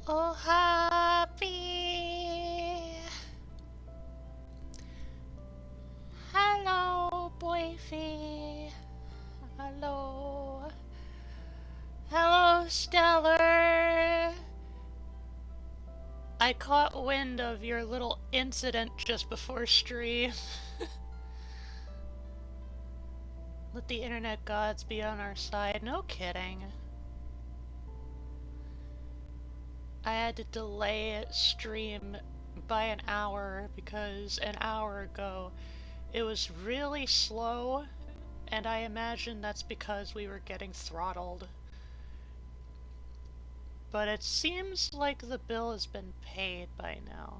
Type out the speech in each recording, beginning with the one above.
Oh, happy. Hello, boyfie. Hello. Hello, Stellar. I caught wind of your little incident just before stream. Let the internet gods be on our side. No kidding. I had to delay stream by an hour because an hour ago it was really slow, and I imagine that's because we were getting throttled. But it seems like the bill has been paid by now.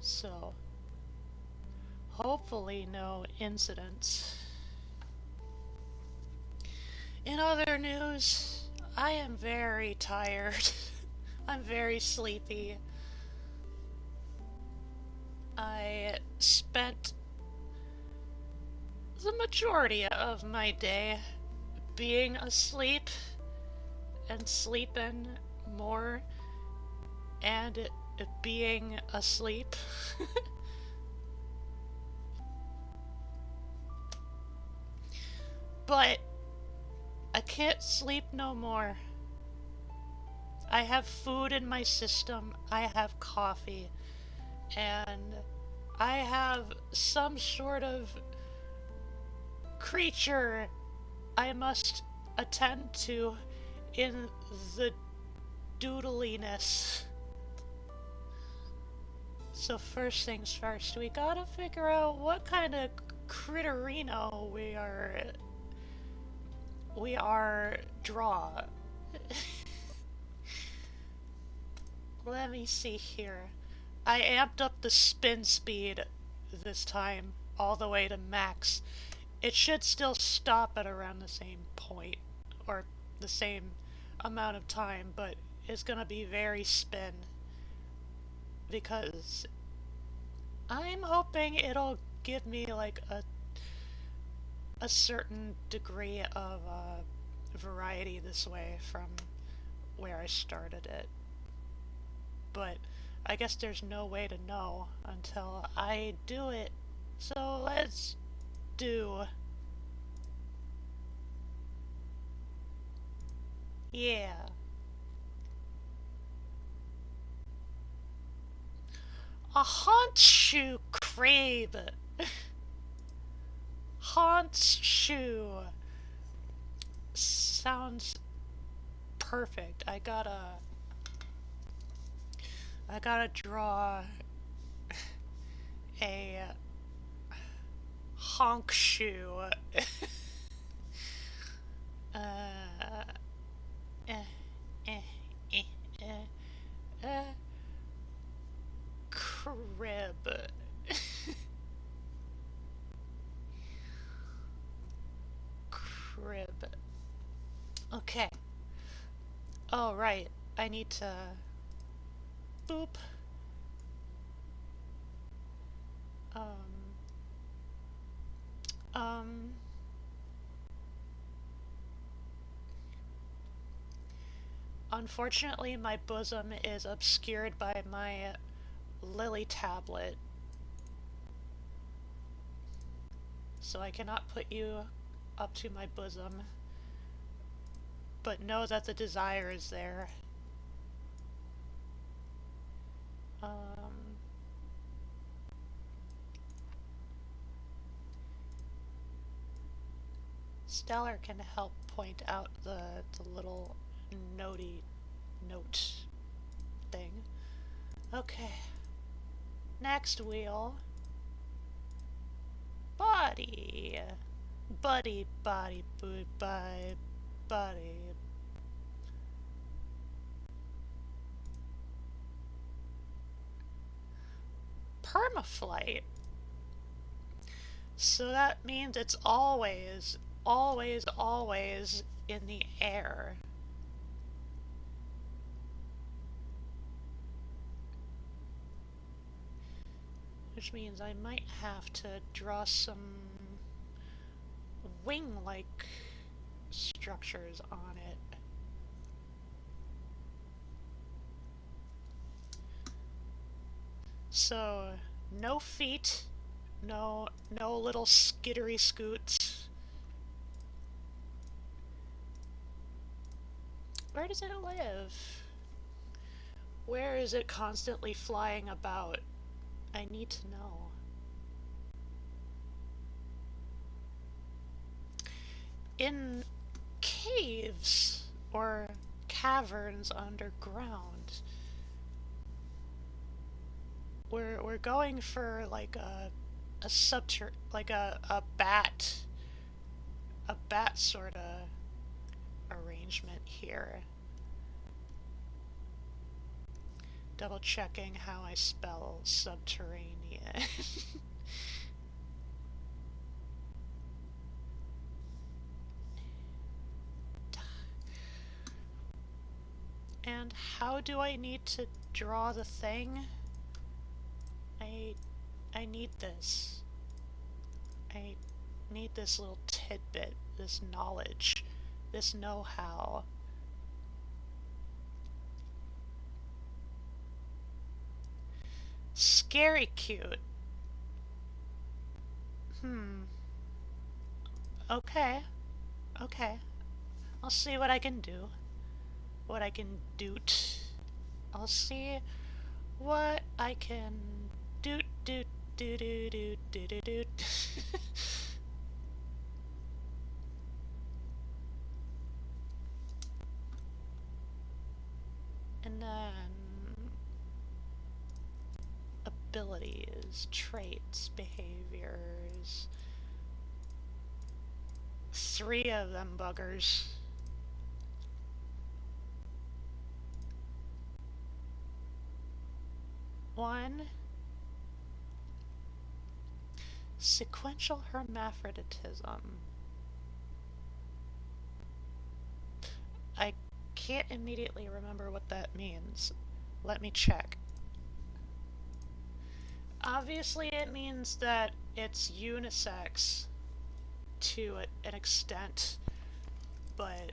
So, hopefully no incidents. In other news, I am very tired. I'm very sleepy. I spent the majority of my day being asleep and sleeping more and being asleep. But I can't sleep no more. I have food in my system, I have coffee, and I have some sort of creature I must attend to in the doodliness. So first things first, we gotta figure out what kind of critterino we are draw. Let me see here. I amped up the spin speed this time all the way to max. It should still stop at around the same point, or the same amount of time, but it's gonna be very spin. Because I'm hoping it'll give me like a certain degree of variety this way from where I started it. But I guess there's no way to know until I do it. So let's do. Yeah. A haunt shoe crab. Haunt shoe. Sounds perfect. I gotta draw a honk shoe. uh, eh, eh, eh, crib. Crib. Okay. Oh, right. I need to... Boop. Um... Um... Unfortunately, my bosom is obscured by my lily tablet. So I cannot put you up to my bosom. But know that the desire is there. Stellar can help point out the little note thing. Okay. Next wheel. Body. Buddy, body, body, body. Permaflight. So that means it's always, always, always in the air. Which means I might have to draw some wing-like structures on it. So, no feet, no little skittery scoots. Where does it live? Where is it constantly flying about? I need to know. In caves or caverns underground. We're going for like a bat sort of arrangement here. Double checking how I spell subterranean. And how do I need to draw the thing? I need this. I need this little tidbit, this knowledge, this know-how. Scary cute. Okay. Okay. I'll see what I can do. What I can doot. I'll see what I can doot doot doot doot doot doot doot doot. And then abilities, traits, behaviors. 3 of them buggers. One, sequential hermaphroditism. I can't immediately remember what that means. Let me check. Obviously it means that it's unisex to an extent, but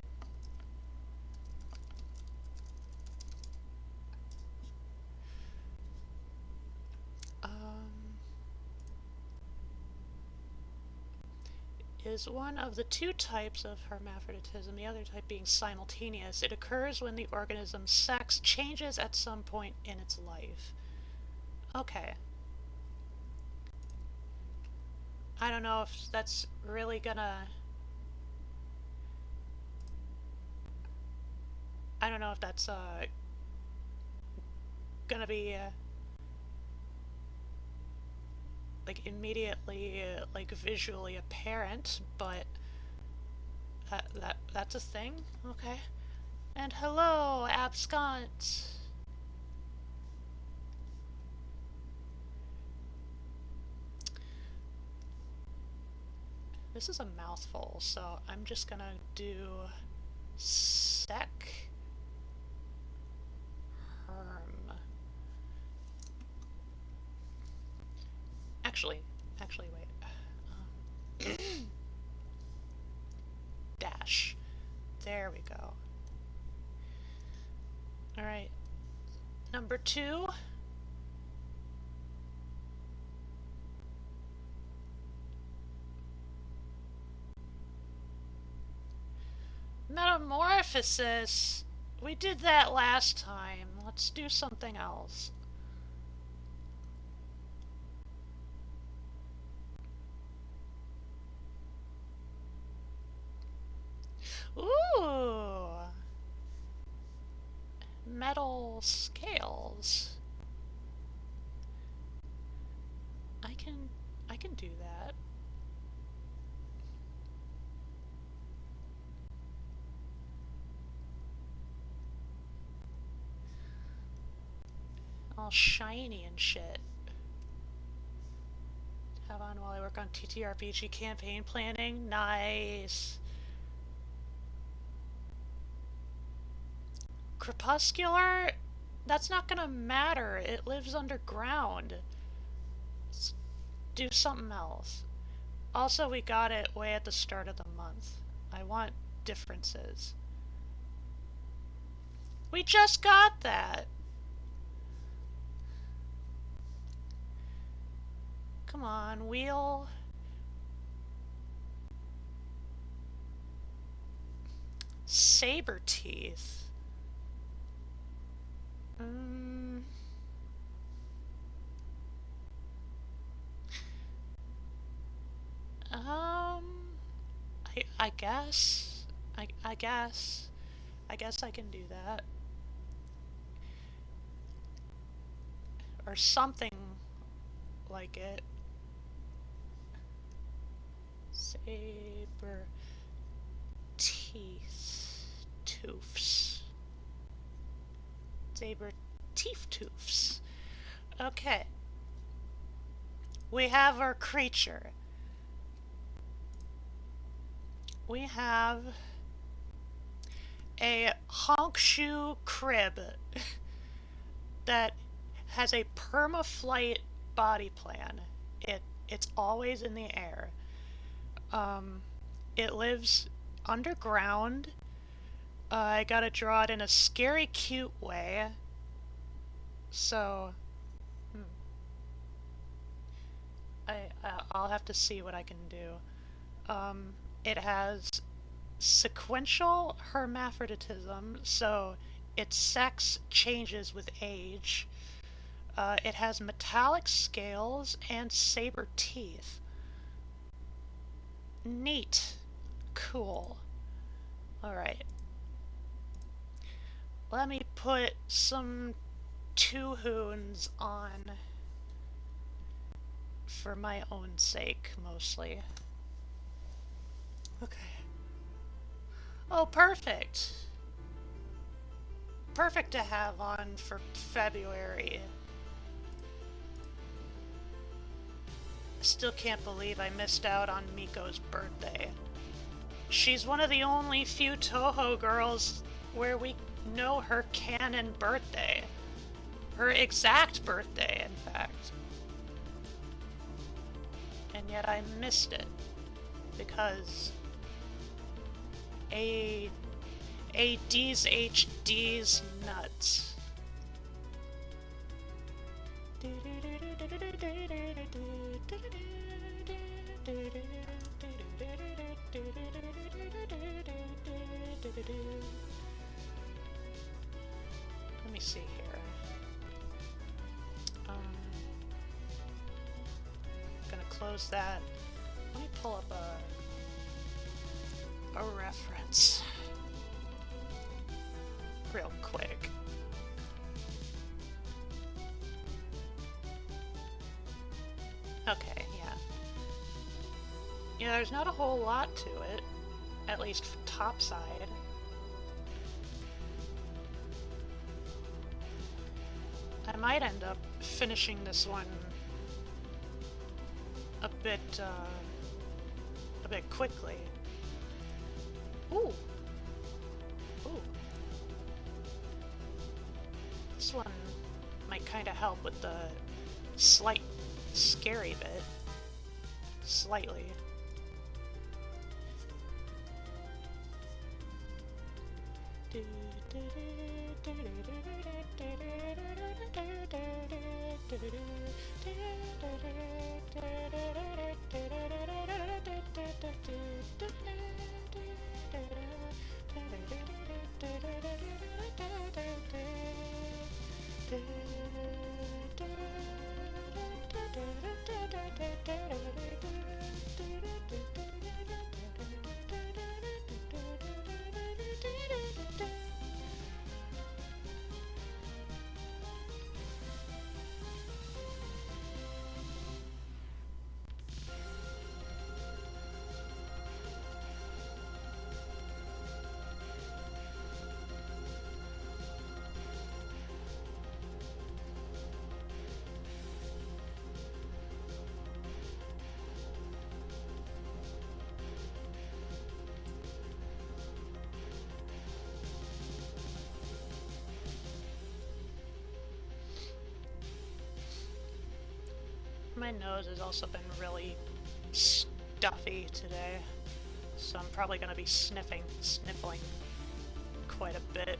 is one of the 2 types of hermaphroditism, the other type being simultaneous. It occurs when the organism's sex changes at some point in its life. Okay. I don't know if that's really gonna... I don't know if that's gonna be like immediately like visually apparent, but that's a thing. Okay. And hello, abscont. This is a mouthful, so I'm just gonna do sec herm. Actually, wait. Dash. There we go. Alright. Number 2. Metamorphosis. We did that last time. Let's do something else. Ooh! Metal scales. I can do that. All shiny and shit. Have on while I work on TTRPG campaign planning. Nice. Crepuscular? That's not gonna matter. It lives underground. Let's do something else. Also, we got it way at the start of the month. I want differences. We just got that! Come on, wheel. Saber teeth. Mm. I guess. I guess. I guess I can do that. Or something like it. Saber teeth. Toofs. Saber teeth toofs. Okay. We have our creature. We have a honkshoe crib that has a perma-flight body plan. It's always in the air. It lives underground. I gotta draw it in a scary, cute way. So, I'll have to see what I can do. It has sequential hermaphroditism, so its sex changes with age. It has metallic scales and saber teeth. Neat. Cool. Alright. Let me put some two-hoons on for my own sake, mostly. Okay. Oh, perfect. Perfect to have on for February. I still can't believe I missed out on Miko's birthday. She's one of the only few Toho girls where we know her canon birthday. Her exact birthday, in fact. And yet I missed it. Because D's HD's nuts. Let me see here. Gonna close that. Let me pull up a reference real quick. Okay, yeah. Yeah, there's not a whole lot to it, at least topside. I might end up finishing this one a bit quickly. Ooh. Ooh. This one might kind of help with the slight scary bit. Slightly. My nose has also been really stuffy today, so I'm probably going to be sniffling quite a bit.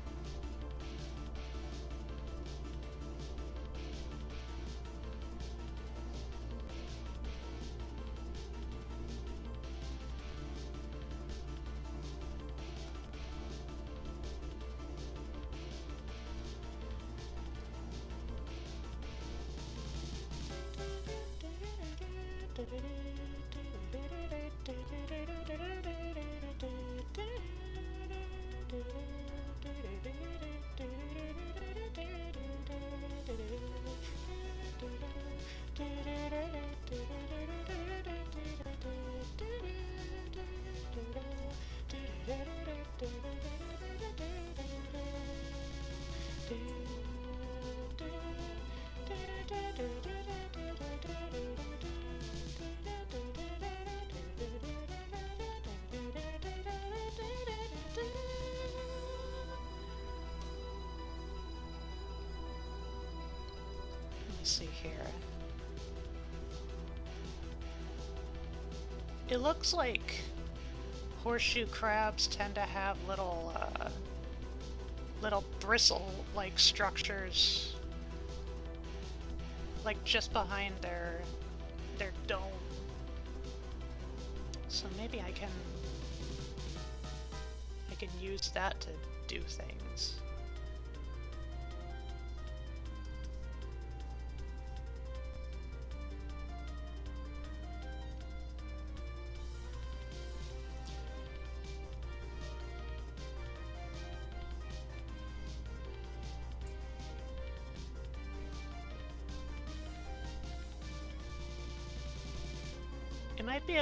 See here. It looks like horseshoe crabs tend to have little bristle-like structures, like just behind their dome. So maybe I can use that to do things. It might be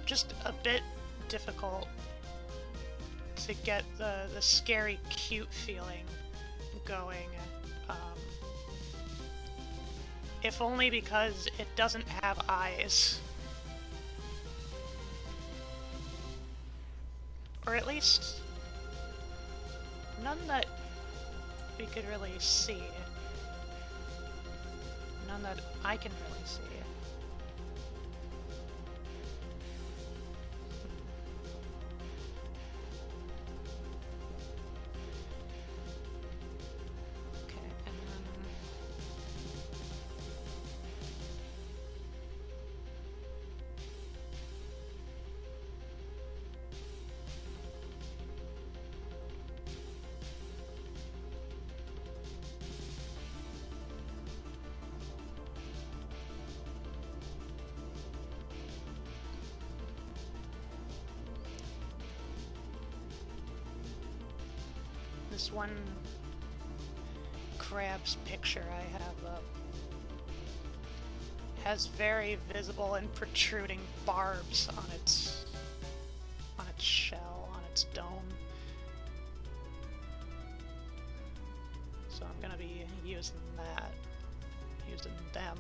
just a bit difficult to get the scary, cute feeling going. If only because it doesn't have eyes. Or at least none that we could really see. None that I can really see. This one crab's picture I have up has very visible and protruding barbs on its shell, on its dome. So I'm gonna be using them,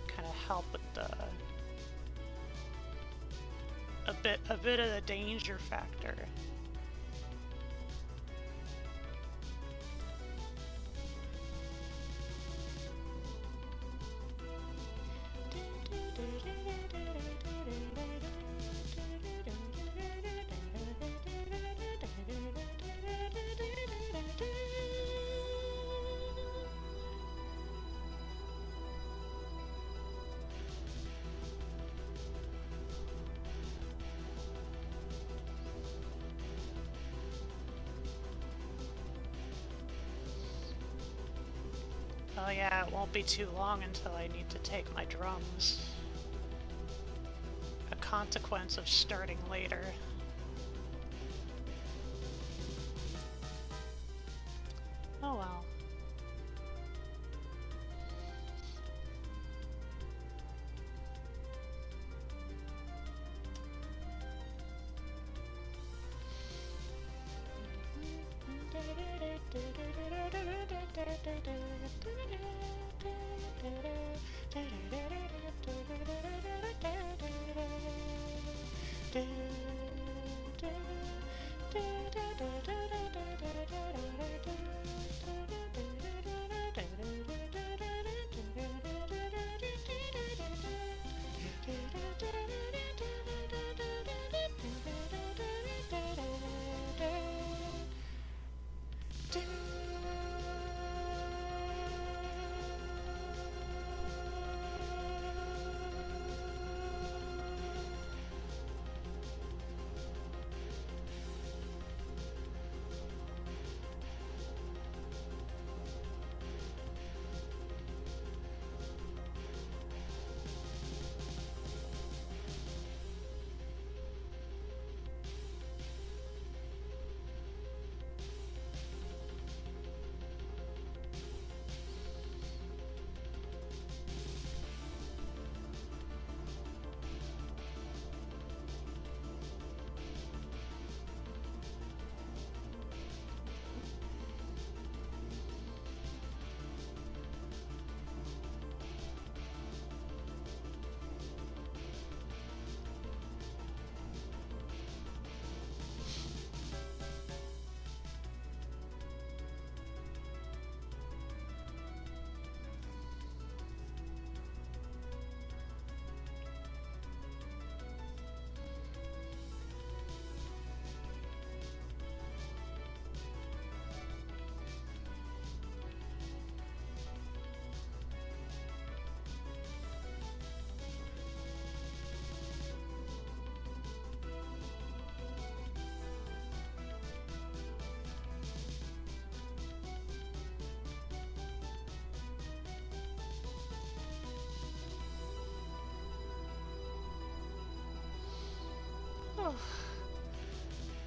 kind of help with a bit of the danger factor. Oh yeah, it won't be too long until I need to take my drums. A consequence of starting later. Oh well.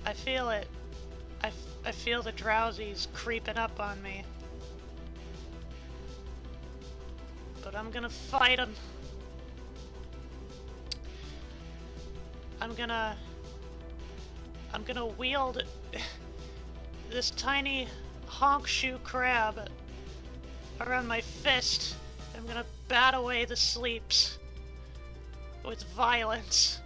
I feel it. I feel the drowsies creeping up on me. But I'm gonna fight them. I'm gonna wield this tiny honk shoe crab around my fist. I'm gonna bat away the sleeps with violence.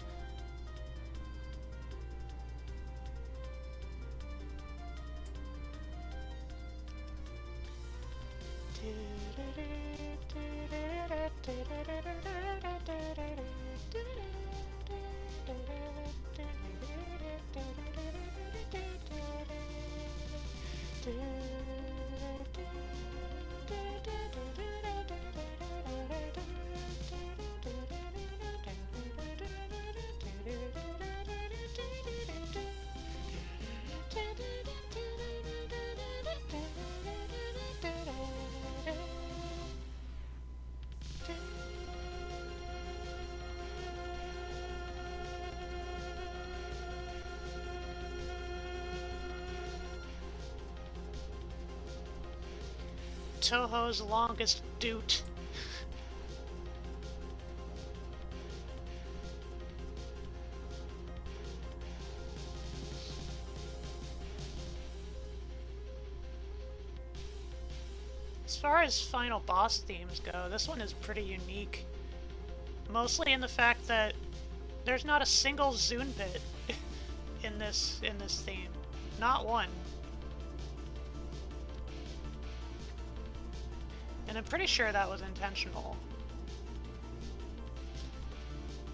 Toho's longest doot. As far as final boss themes go, this one is pretty unique. Mostly in the fact that there's not a single Zune bit in this theme. Not one. And I'm pretty sure that was intentional.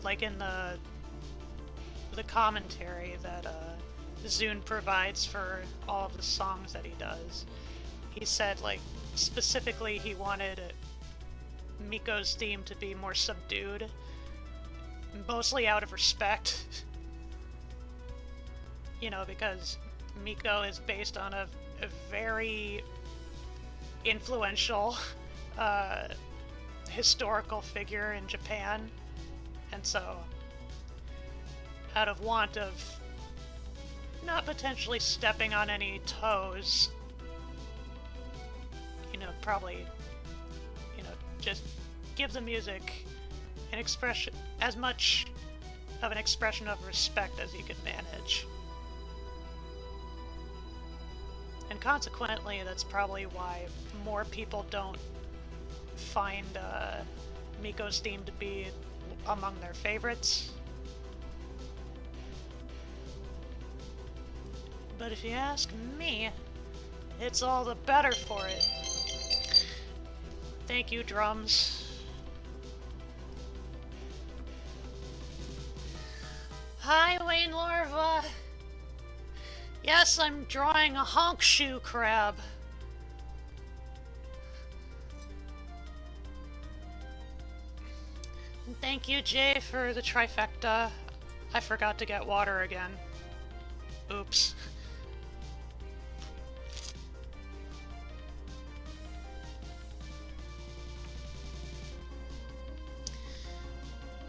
Like in the commentary that Zune provides for all of the songs that he does. He said, like, specifically he wanted Miko's theme to be more subdued, mostly out of respect. You know, because Miko is based on a very influential historical figure in Japan, and so out of want of not potentially stepping on any toes, you know, probably, you know, just give the music an expression, as much of an expression of respect as you could manage. And consequently, that's probably why more people don't find Miko's theme to be among their favorites. But if you ask me, it's all the better for it. Thank you, drums. Hi, Wayne Larva! Yes, I'm drawing a honk shoe crab. And thank you, Jay, for the trifecta. I forgot to get water again. Oops.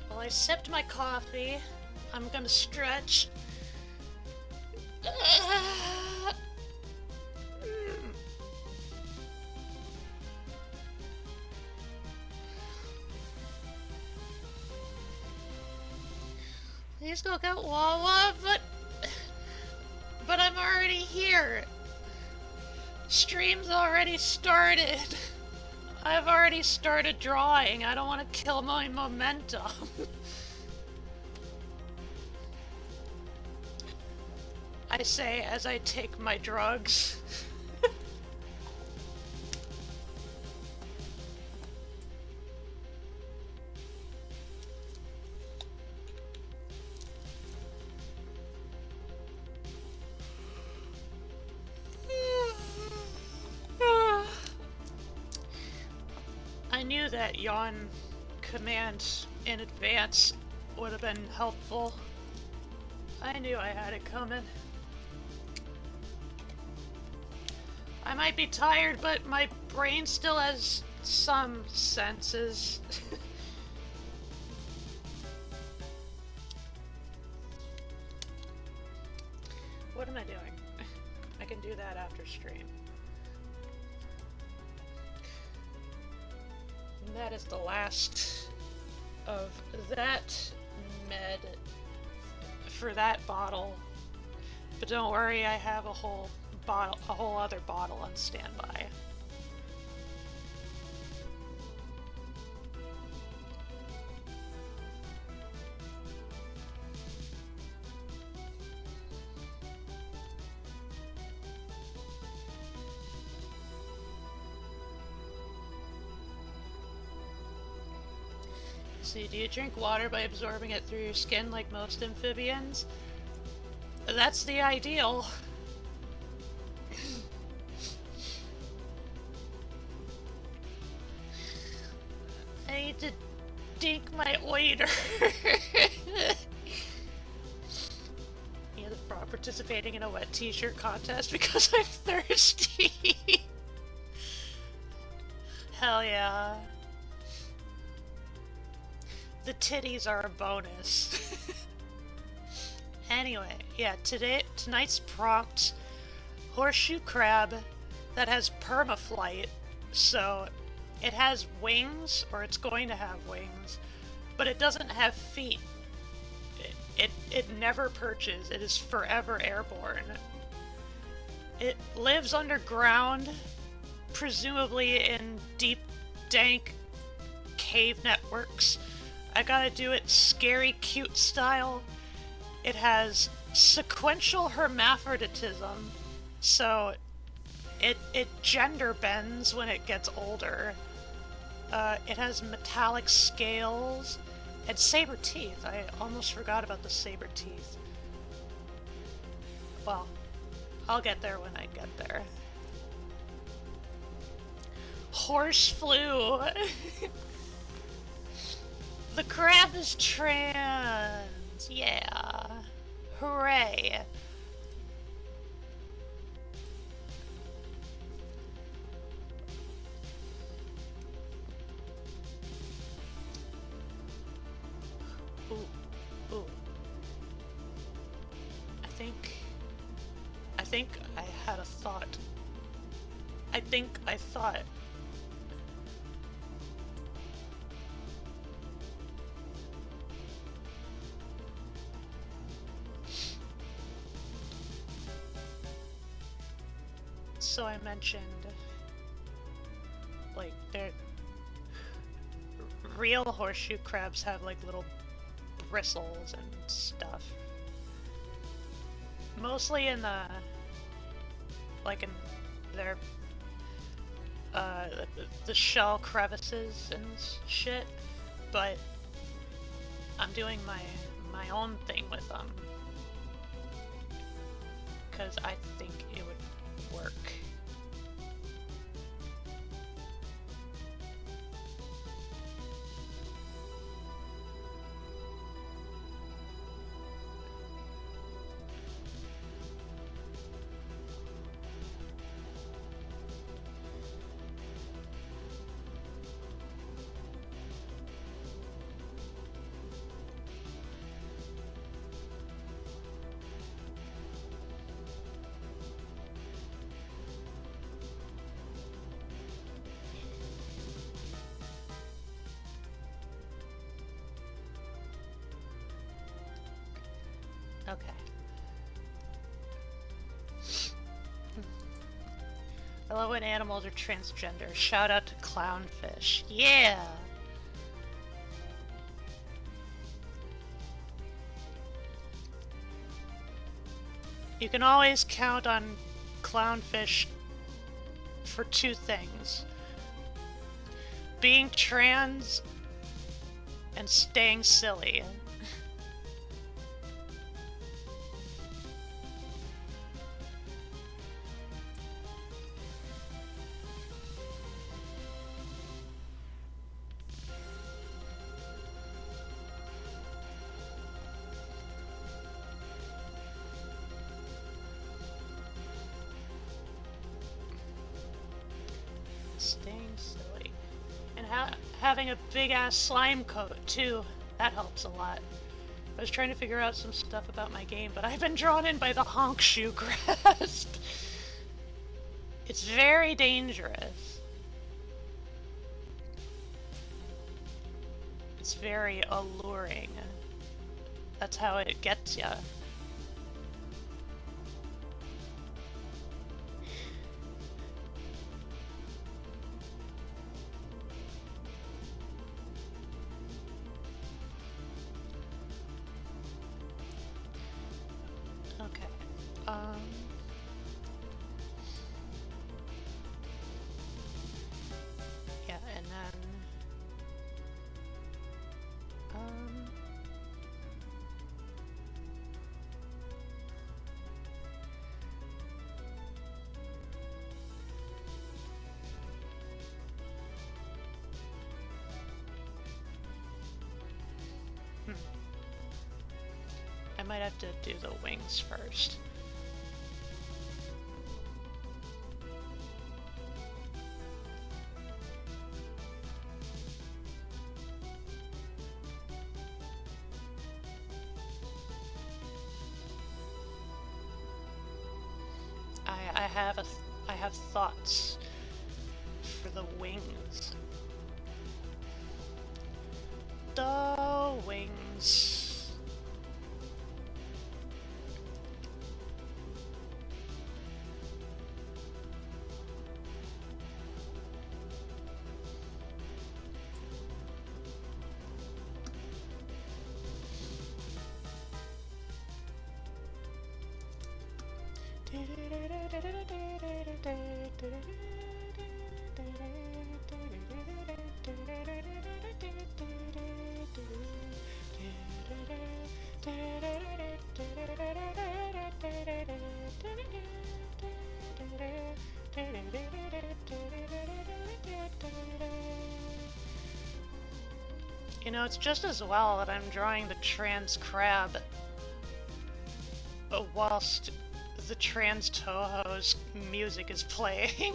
Well, I sipped my coffee. I'm gonna stretch. Please go get Wawa, but I'm already here. Stream's already started. I've already started drawing. I don't want to kill my momentum. I say as I take my drugs. I knew that yawn command in advance would have been helpful. I knew I had it coming. I might be tired, but my brain still has some senses. what am I doing? I can do that after stream. And that is the last of that med for that bottle. But don't worry, I have a whole other bottle on standby. See, do you drink water by absorbing it through your skin like most amphibians? That's the ideal. I need to dink my oiter. Yeah, the frog participating in a wet t-shirt contest because I'm thirsty. Hell yeah. The titties are a bonus. Anyway, yeah, tonight's prompt, horseshoe crab that has permaflight, so it has wings, or it's going to have wings, but it doesn't have feet. It never perches, it is forever airborne. It lives underground, presumably in deep, dank cave networks. I gotta do it scary cute style. It has sequential hermaphroditism, so it gender bends when it gets older. It has metallic scales and saber teeth. I almost forgot about the saber teeth. Well, I'll get there when I get there. Horse flu. The crab is trans! Yeah! Hooray! Ooh. Ooh. I think I had a thought. I thought... So I mentioned, like, real horseshoe crabs have, like, little bristles and stuff. Mostly in the, like, in their, the shell crevices and shit, but I'm doing my own thing with them, because I think it would work. Okay. I love when animals are transgender. Shout out to clownfish. Yeah! You can always count on clownfish for two things. Being trans and staying silly. Staying silly. And having a big ass slime coat too. That helps a lot. I was trying to figure out some stuff about my game, but I've been drawn in by the honk shoe grasp. It's very dangerous. It's very alluring. That's how it gets ya. Okay. Yeah, and then I might have to do the wings first. I have thoughts for the wings. The wings. You know, it's just as well that I'm drawing the trans crab whilst the trans Toho's music is playing.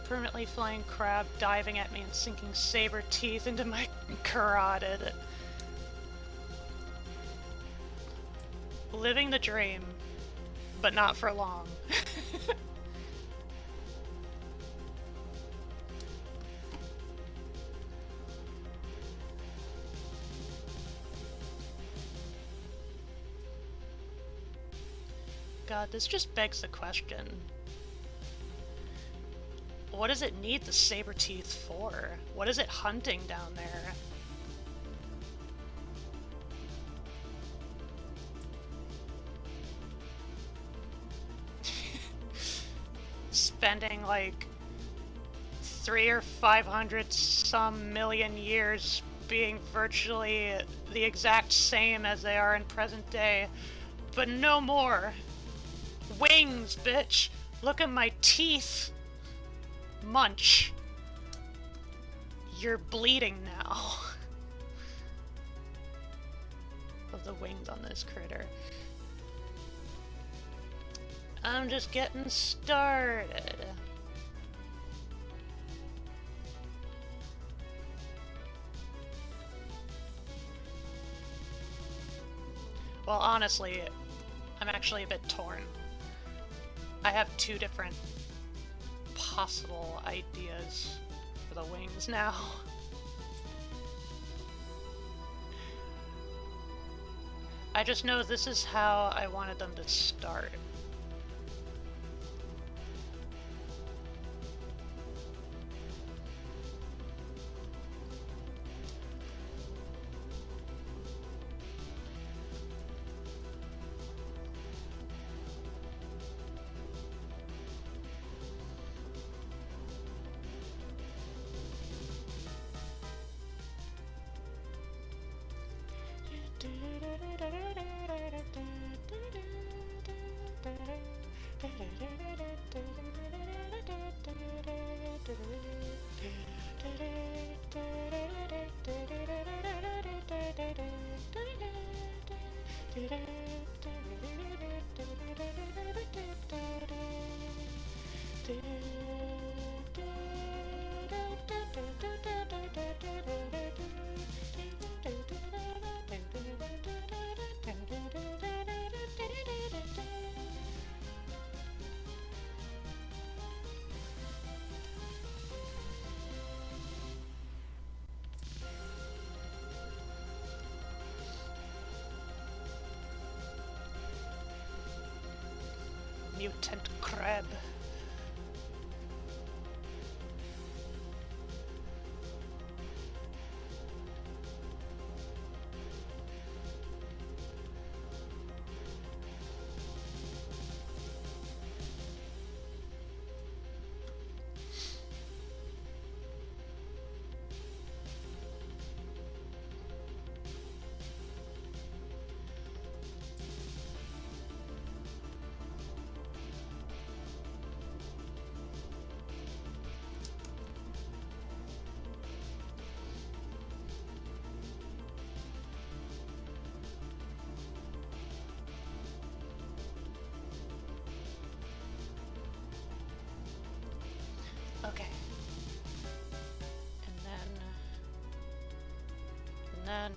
Permanently flying crab diving at me and sinking saber teeth into my carotid. Living the dream, but not for long. God, this just begs the question. What does it need the saber teeth for? What is it hunting down there? Spending like 300 or 500 some million years being virtually the exact same as they are in present day, but no more. Wings, bitch! Look at my teeth! Munch. You're bleeding now. Of the wings on this critter. I'm just getting started. Well, honestly, I'm actually a bit torn. I have two different possible ideas for the wings now. I just know this is how I wanted them to start. Mutant crab. Okay. And then...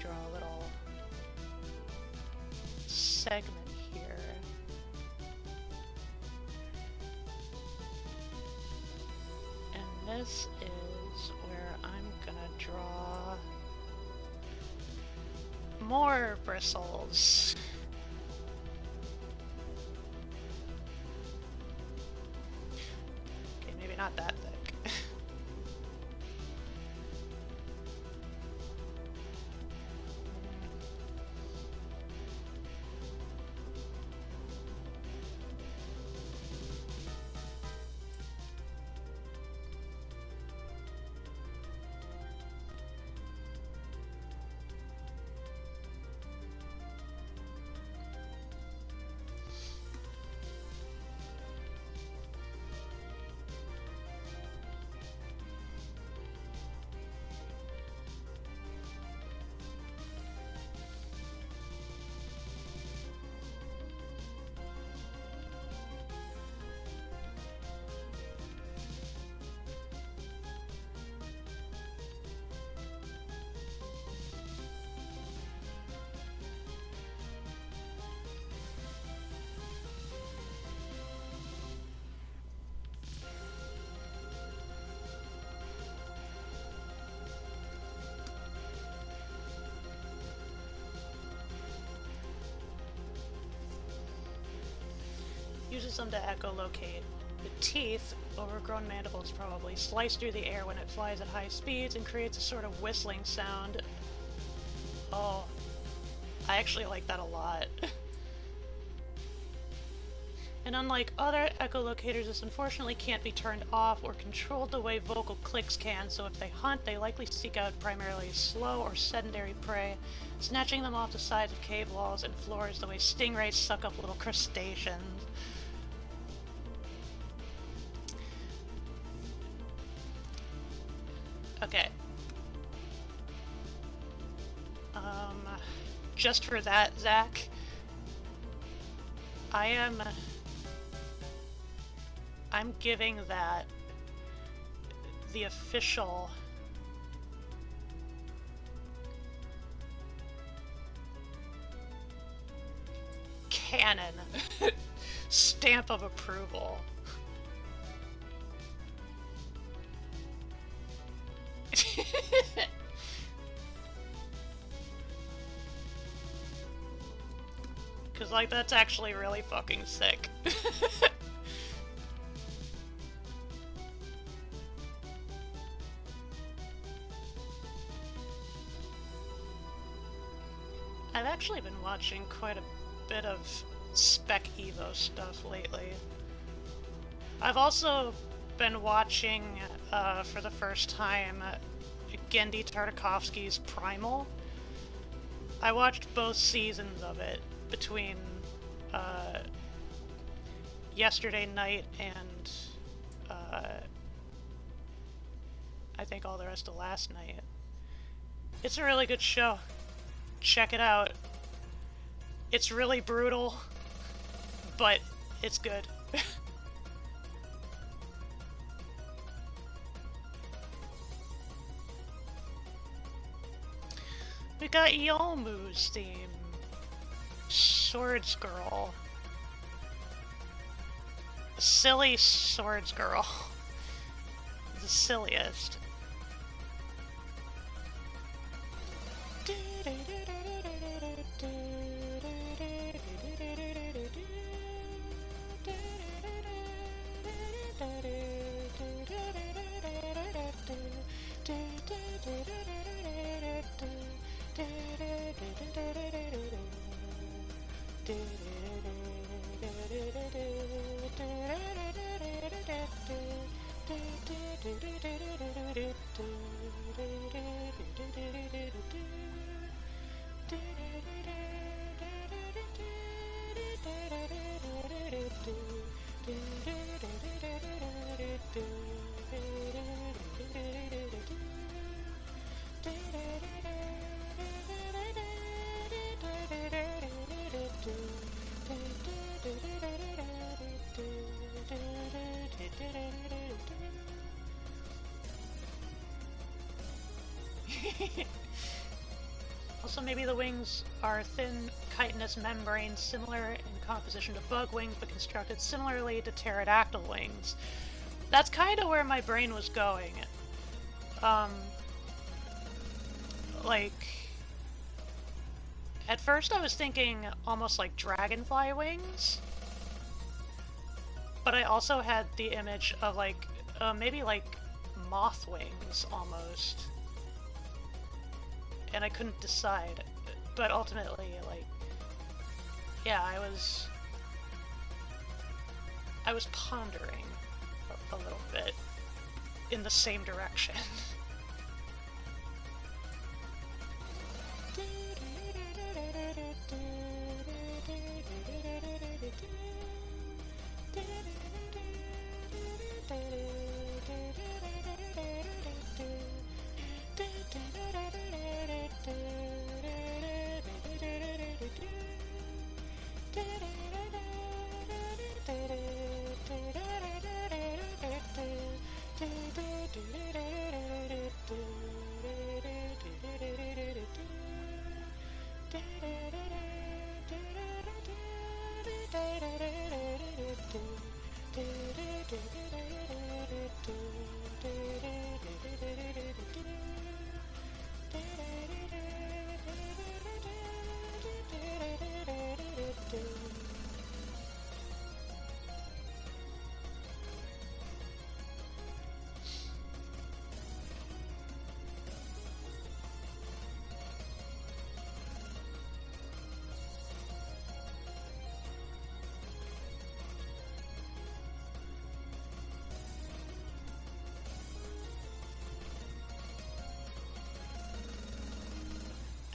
draw a little segment here. And this is where I'm gonna draw more bristles. Okay, maybe not that thick. Uses them to echolocate the teeth. Overgrown mandibles probably slice through the air when it flies at high speeds and creates a sort of whistling sound. Oh, I actually like that a lot. And unlike other echolocators, this unfortunately can't be turned off or controlled the way vocal clicks can, so if they hunt, they likely seek out primarily slow or sedentary prey, snatching them off the sides of cave walls and floors the way stingrays suck up little crustaceans. Okay. Just for that, Zach, I'm giving that the official canon stamp of approval. Cause like that's actually really fucking sick. I've actually been watching quite a bit of Spec Evo stuff lately. I've also been watching, for the first time, Gendy Tartakovsky's Primal. I watched both seasons of it between yesterday night and I think all the rest of last night. It's a really good show. Check it out. It's really brutal, but it's good. We got Yomu's theme. Swords Girl. Silly Swords Girl. The silliest. Also, maybe the wings are thin, chitinous membranes similar in composition to bug wings, but constructed similarly to pterodactyl wings. That's kind of where my brain was going. Like, at first I was thinking almost like dragonfly wings, but I also had the image of like, maybe like moth wings almost. And I couldn't decide, but ultimately, like, yeah, I was pondering a little bit in the same direction.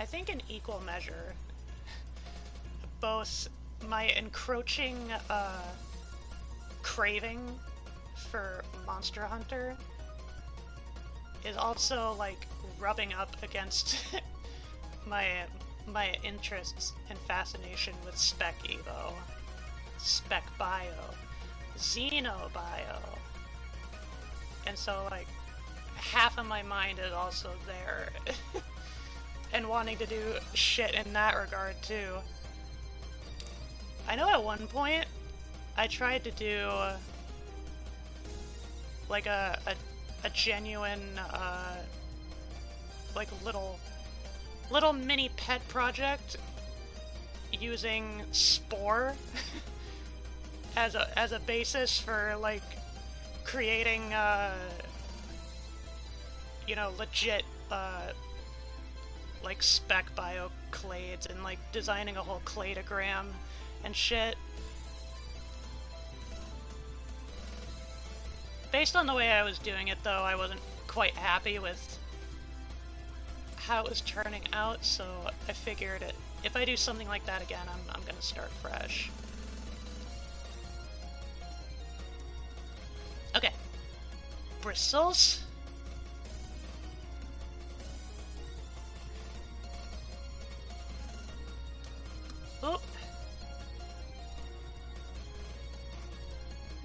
I think in equal measure, both my encroaching craving for Monster Hunter is also like rubbing up against my interests and fascination with Spec Evo, Spec Bio, Xeno Bio, and so like half of my mind is also there. And wanting to do shit in that regard, too. I know at one point, I tried to do, like, a genuine, like, little mini pet project using Spore as a basis for, like, creating, you know, legit, like Spec Bio clades and like designing a whole cladogram and shit. Based on the way I was doing it though, I wasn't quite happy with how it was turning out, so I figured if I do something like that again, I'm gonna start fresh. Okay. Bristles. Oop.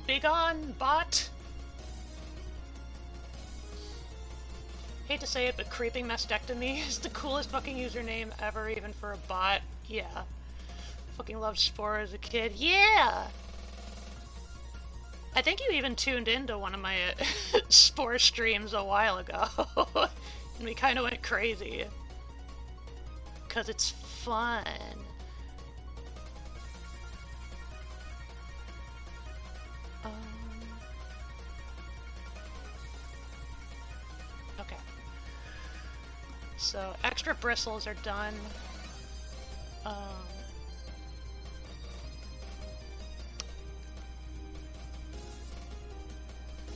Big on, bot. Hate to say it, but creeping mastectomy is the coolest fucking username ever, even for a bot. Yeah. Fucking loved Spore as a kid. Yeah! I think you even tuned into one of my Spore streams a while ago. And we kind of went crazy. Because it's fun. Okay. So, extra bristles are done.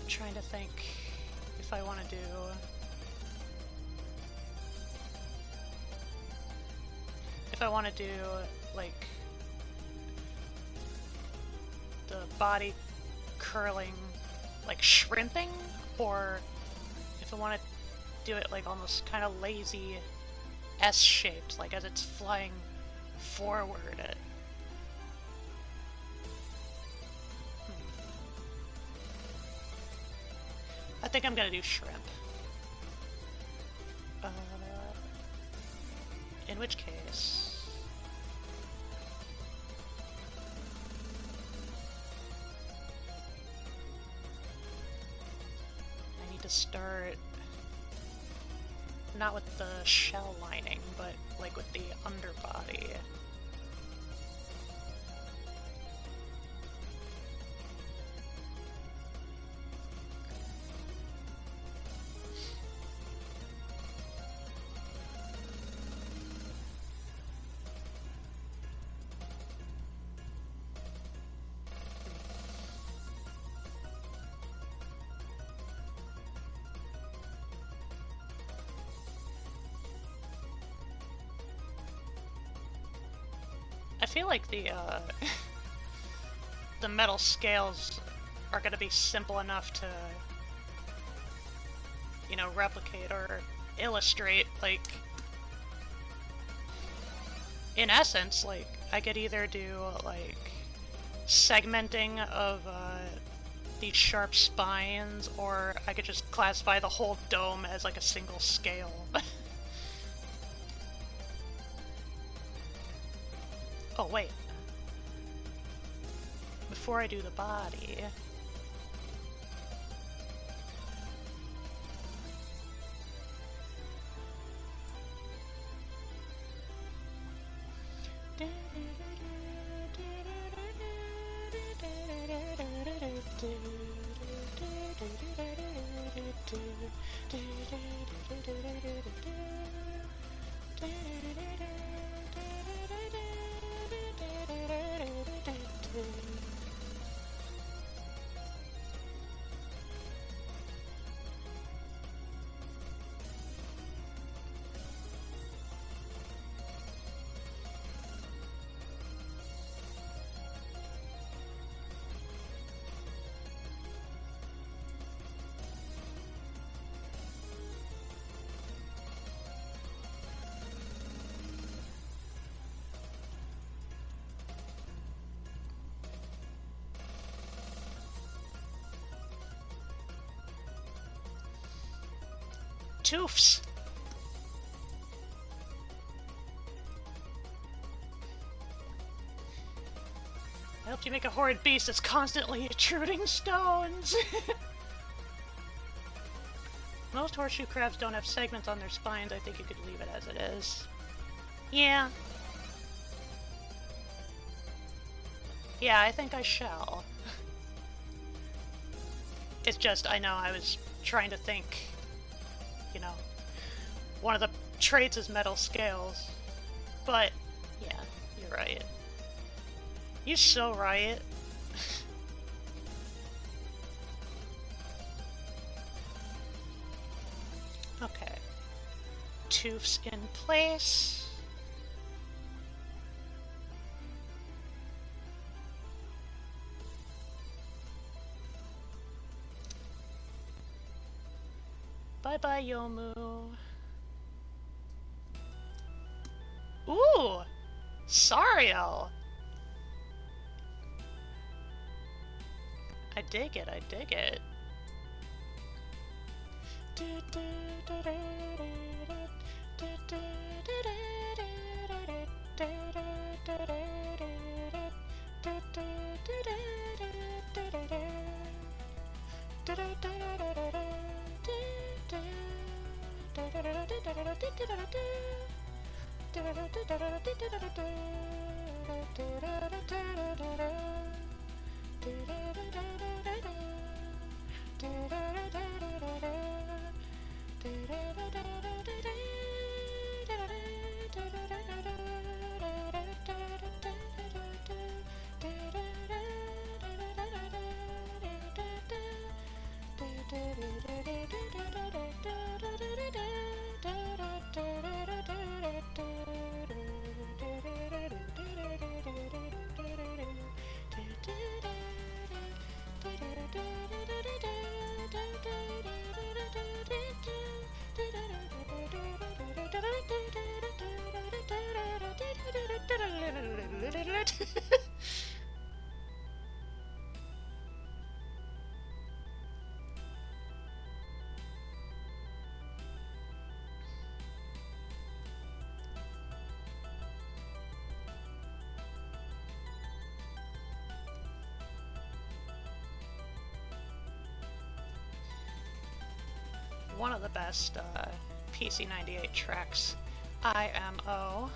Trying to think if I want to do... If I want to do, like, the body curling, like, shrimping, or if I want to do it, like, almost kind of lazy S-shaped, like, as it's flying forward. I think I'm gonna do shrimp. In which case... I need to start... not with the shell lining, but like with the underbody. I feel like the the metal scales are gonna be simple enough to, you know, replicate or illustrate, like, in essence, like, I could either do, like, segmenting of these sharp spines, or I could just classify the whole dome as, like, a single scale. Oh, wait. Before I do the body... Toofs! I helped you make a horrid beast that's constantly intruding stones! Most horseshoe crabs don't have segments on their spines. I think you could leave it as it is. Yeah. Yeah, I think I shall. It's just, I know I was trying to think, you know, one of the traits is metal scales. But, yeah, you're right. You're so right. Okay. Toofs in place. Bye-bye, Yomu. Ooh! Sariel! I dig it, I dig it. One of the best PC98 tracks, IMO.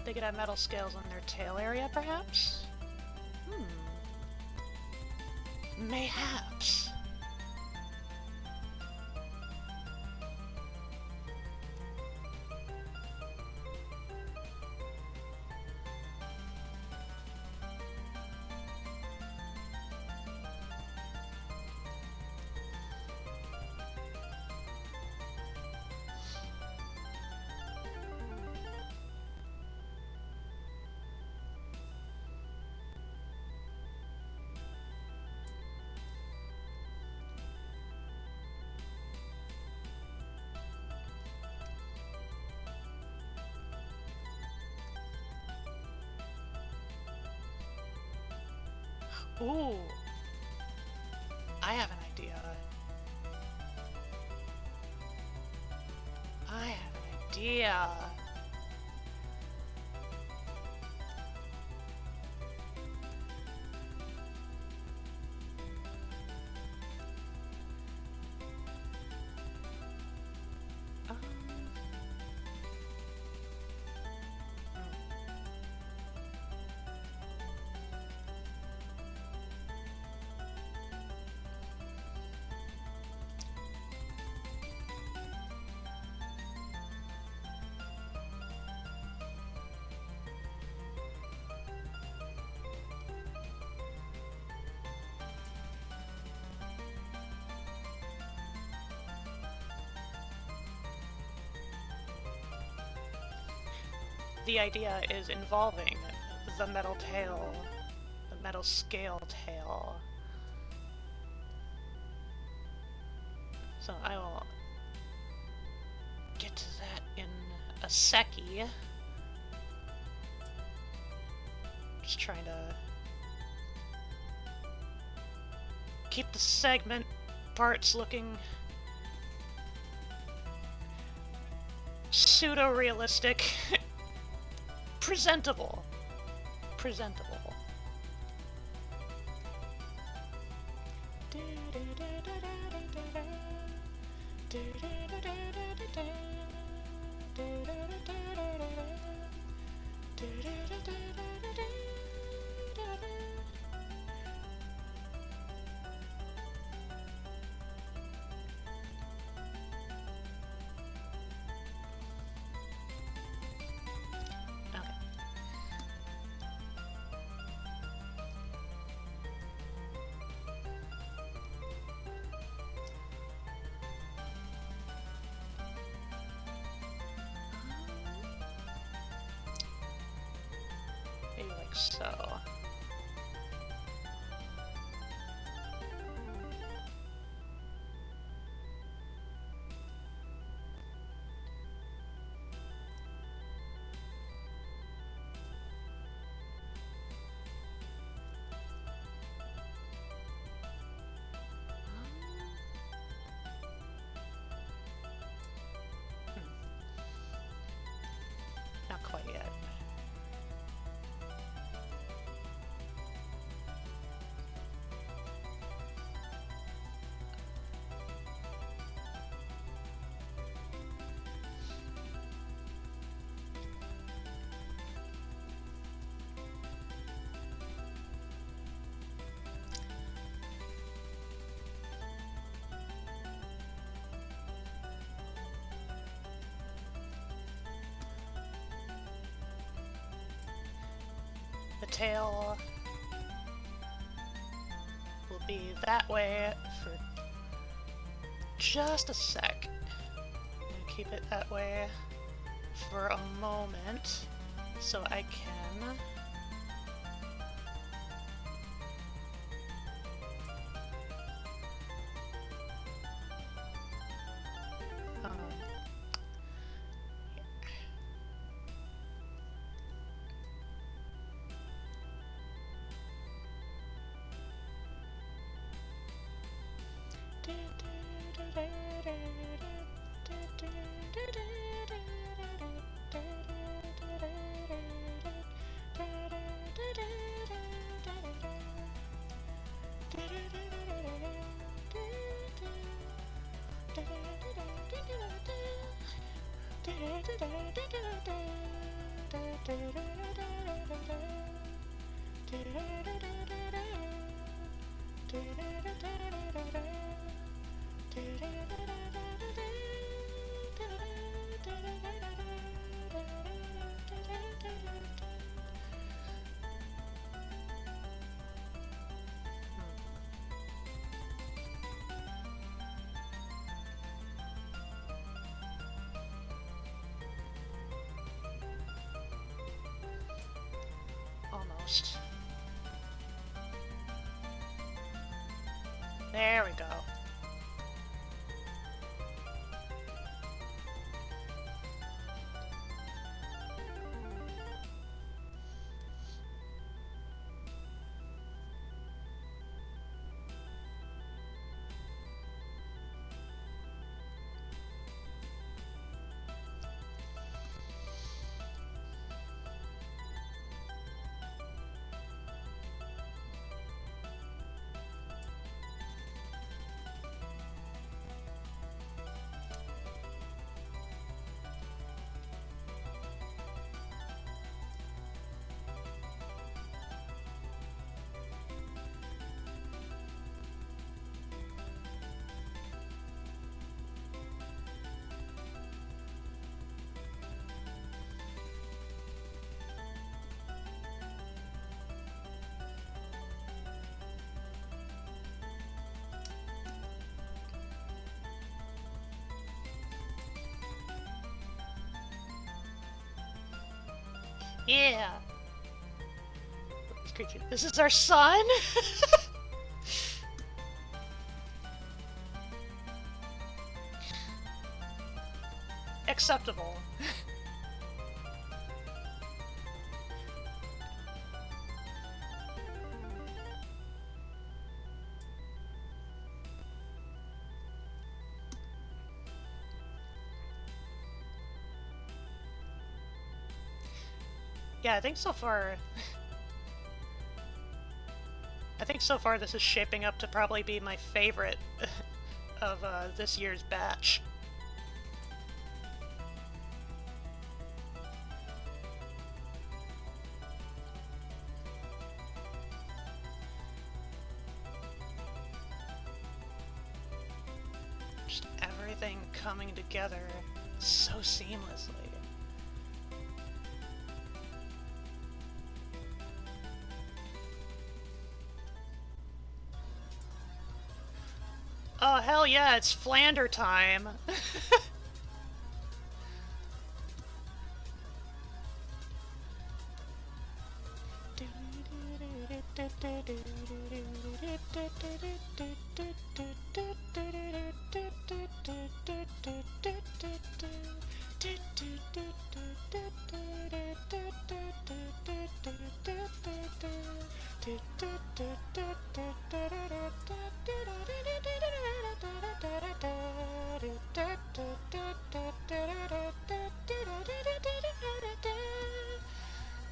They could have metal scales on their tail area, perhaps? Mayhaps. Ooh. I have an idea. I have an idea. The idea is involving the metal tail, the metal scale tail. So I will get to that in a secchi. Just trying to keep the segment parts looking pseudo-realistic. Presentable. Presentable. so... Not quite yet. The tail will be that way for just a sec. And keep it that way for a moment so I can... Almost. There we go. Yeah. This is our son? Acceptable. Yeah, I think so far this is shaping up to probably be my favorite of this year's batch. Just everything coming together so seamlessly. Oh, hell yeah, it's Flander time!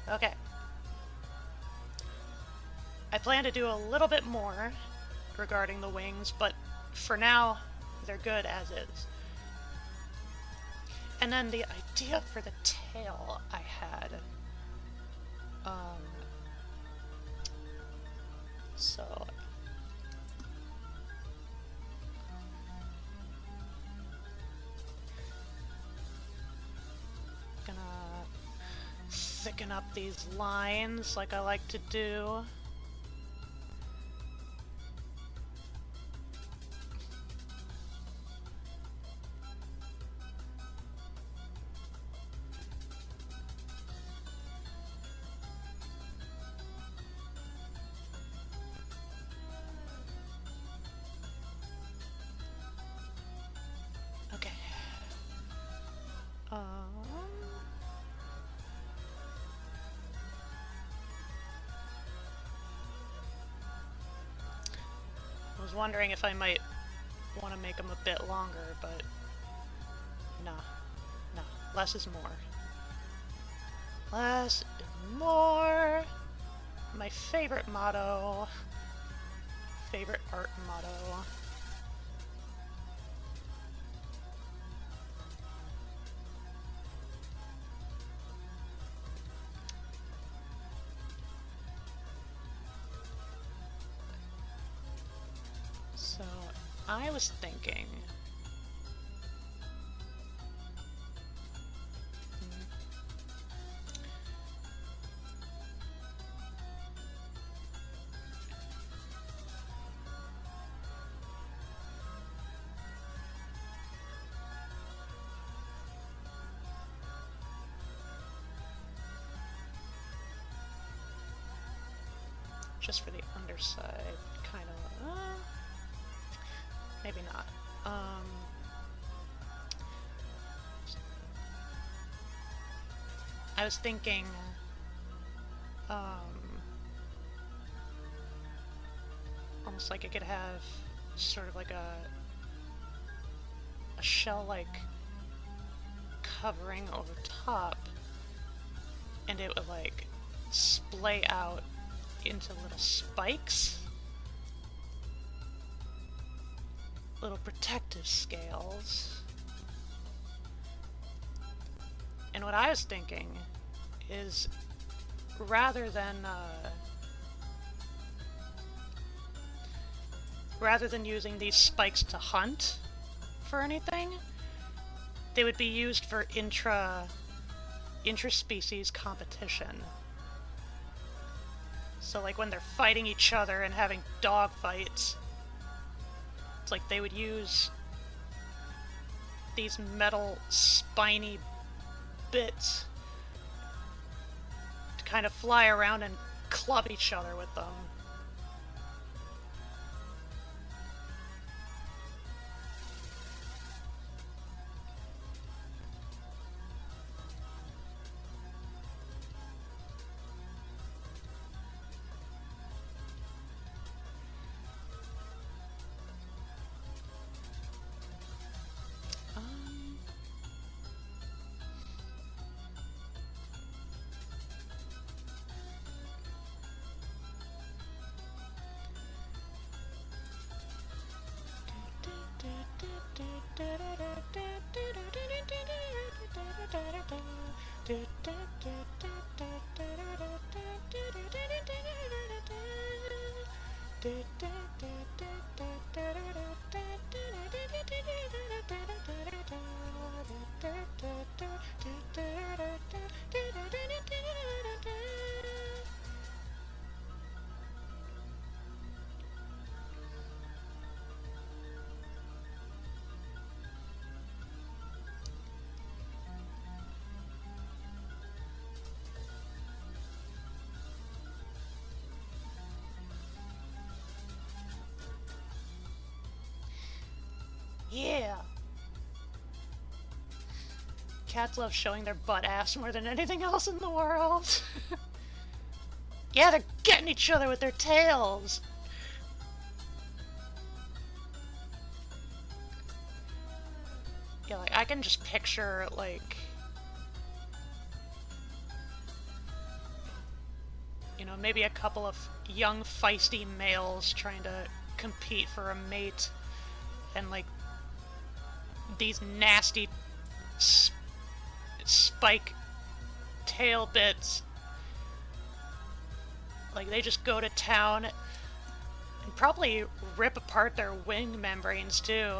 Okay. I plan to do a little bit more regarding the wings, but for now, they're good as is. And then the idea for the tail I had. So gonna thicken up these lines like I like to do. Okay. I was wondering if I might want to make them a bit longer, but nah, less is more. Less is more. My favorite motto. Favorite art motto. So, I was thinking... just for the underside, kind of... maybe not. I was thinking... almost like it could have sort of like a shell-like covering over top, and it would like splay out into little spikes, little protective scales. And what I was thinking is, rather than using these spikes to hunt for anything, they would be used for intra-species competition. So like when they're fighting each other and having dog fights, it's like they would use these metal spiny bits to kind of fly around and club each other with them. Yeah! Cats love showing their butt ass more than anything else in the world. Yeah, they're getting each other with their tails! Yeah, like, I can just picture, like... You know, maybe a couple of young, feisty males trying to compete for a mate, and, like, these nasty spike tail bits. Like, they just go to town and probably rip apart their wing membranes, too.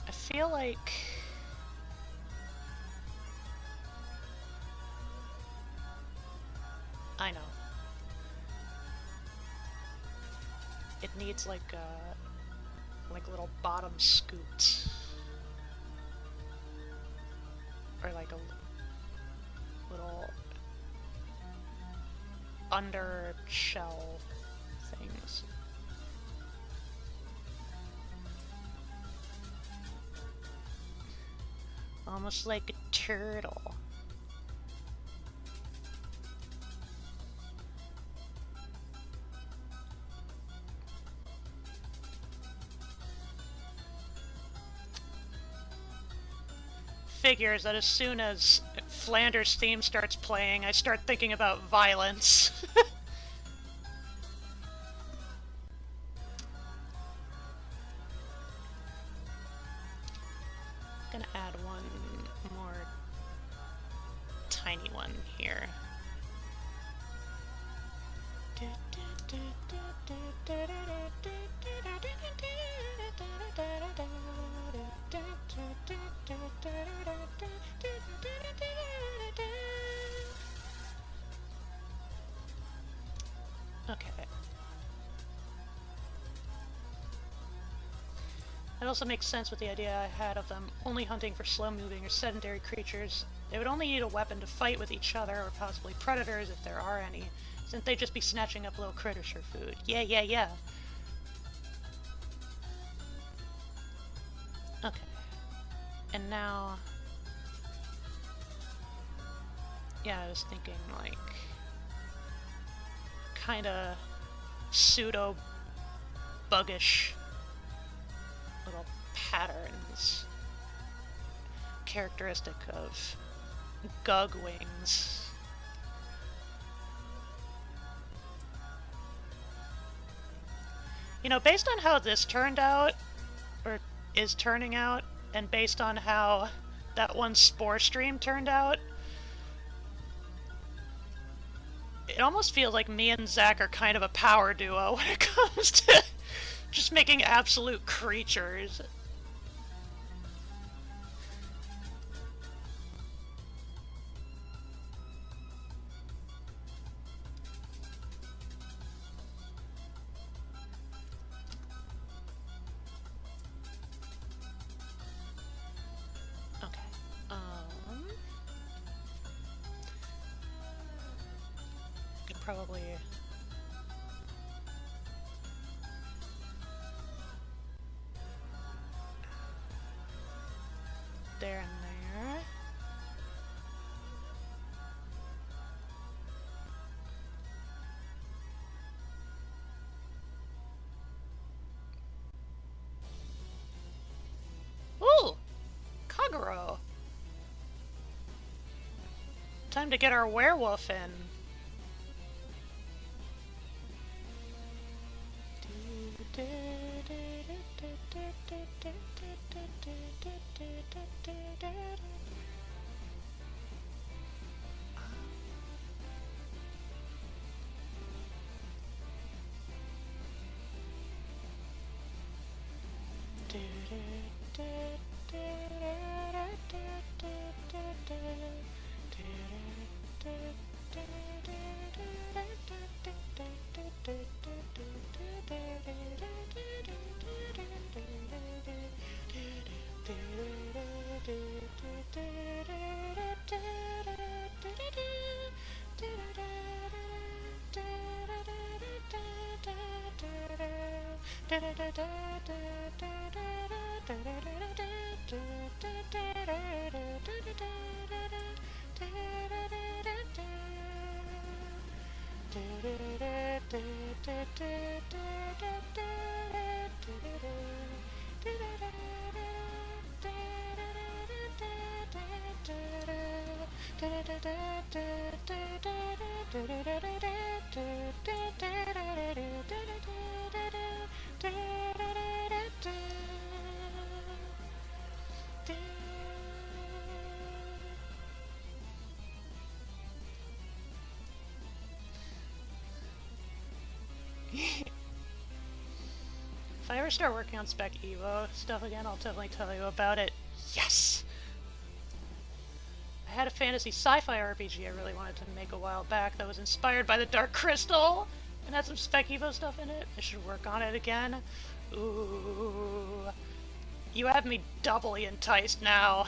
I feel like... I know. It needs like little bottom scoots. Or like a little under shell things. Almost like a turtle. Figures that as soon as Flanders' theme starts playing, I start thinking about violence. Gonna add one more tiny one here. Okay. That also makes sense with the idea I had of them only hunting for slow-moving or sedentary creatures. They would only need a weapon to fight with each other, or possibly predators if there are any, since they'd just be snatching up little critters for food. Yeah. Okay. And now... Yeah, I was thinking, like... kinda... pseudo-buggish... little patterns... characteristic of... Gug wings. You know, based on how this turned out, or is turning out, and based on how that one Spore stream turned out, it almost feels like me and Zach are kind of a power duo when it comes to just making absolute creatures. Probably there and there. Ooh! Kagero! Time to get our werewolf in. If I ever start working on Spec Evo stuff again, I'll definitely tell you about it. Yes! I had a fantasy sci-fi RPG I really wanted to make a while back that was inspired by the Dark Crystal and had some Spec Evo stuff in it. I should work on it again. Ooh. You have me doubly enticed now.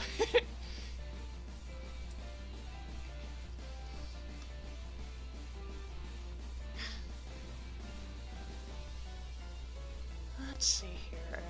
Let's see here.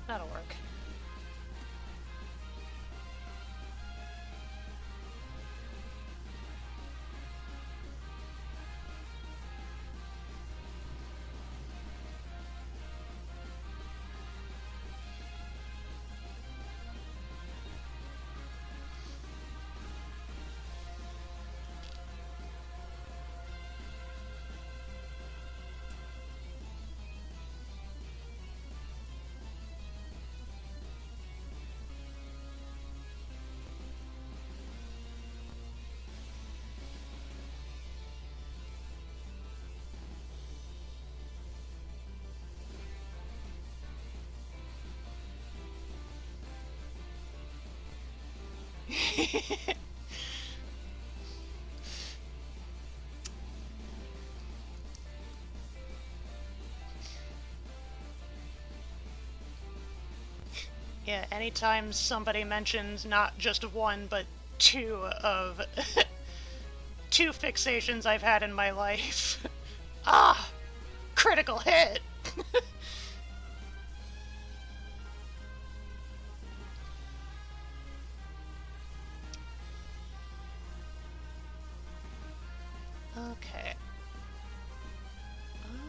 That'll work. Yeah, anytime somebody mentions not just one, but two of two fixations I've had in my life. Ah! Critical hit! Okay. Um...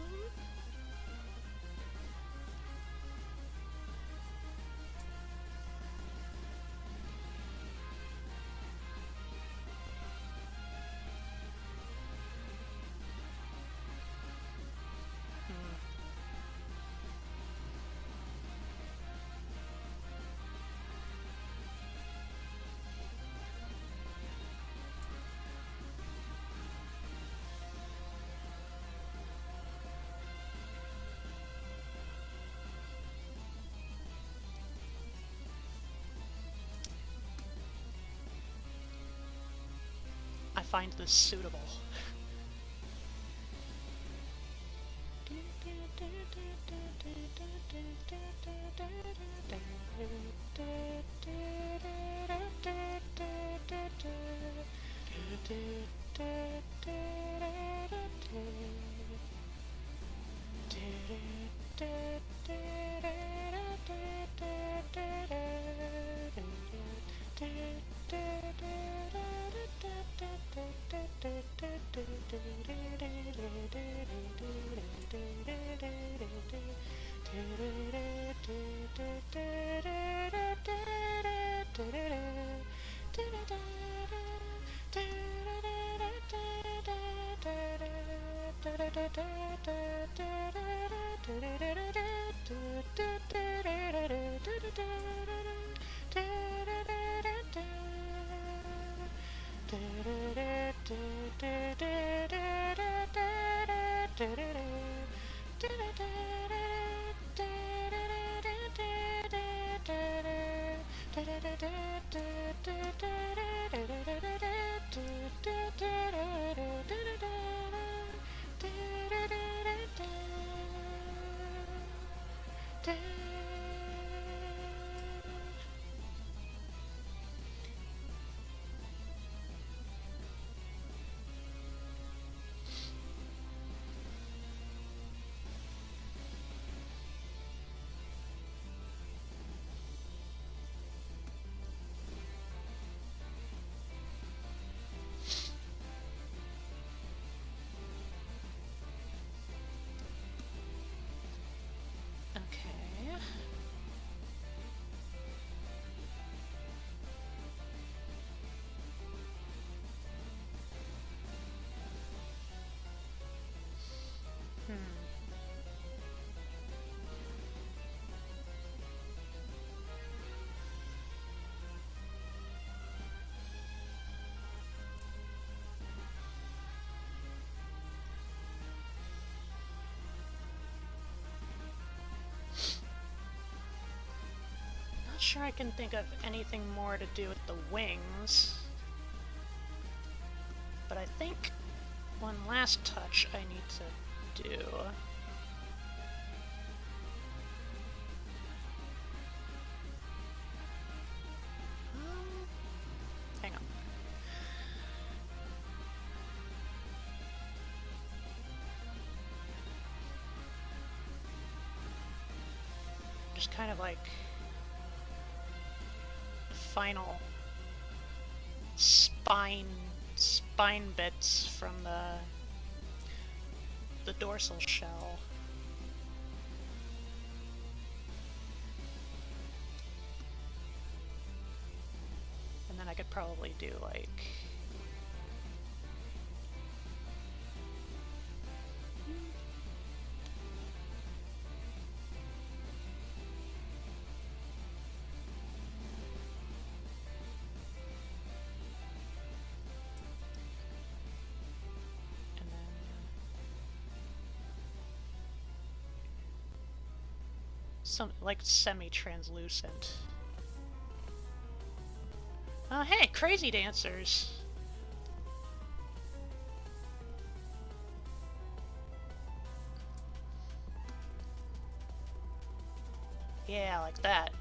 I find this suitable. Okay. Not sure I can think of anything more to do with the wings. But I think one last touch I need to do. Hang on. Just kind of like final spine bits from the dorsal shell. And then I could probably do like some like semi-translucent. Oh hey, crazy dancers! Yeah, like that.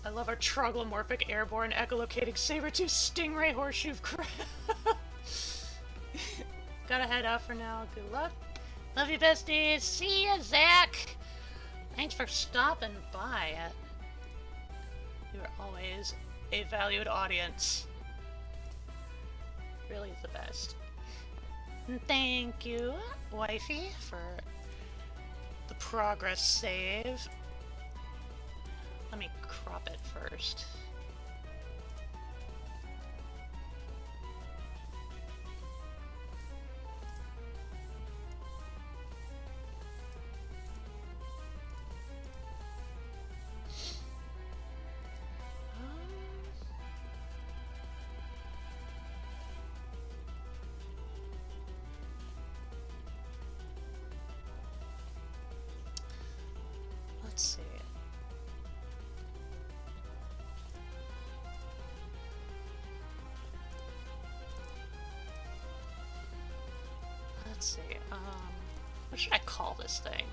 I love our troglomorphic airborne echolocating saber-tooth stingray horseshoe crab. Gotta head out for now. Good luck. Love you, besties. See ya, Zach. Thanks for stopping by. You're always a valued audience. Really the best. And thank you, wifey, for the progress save. Let me crop it first. Let's see. Let's see. What should I call this thing?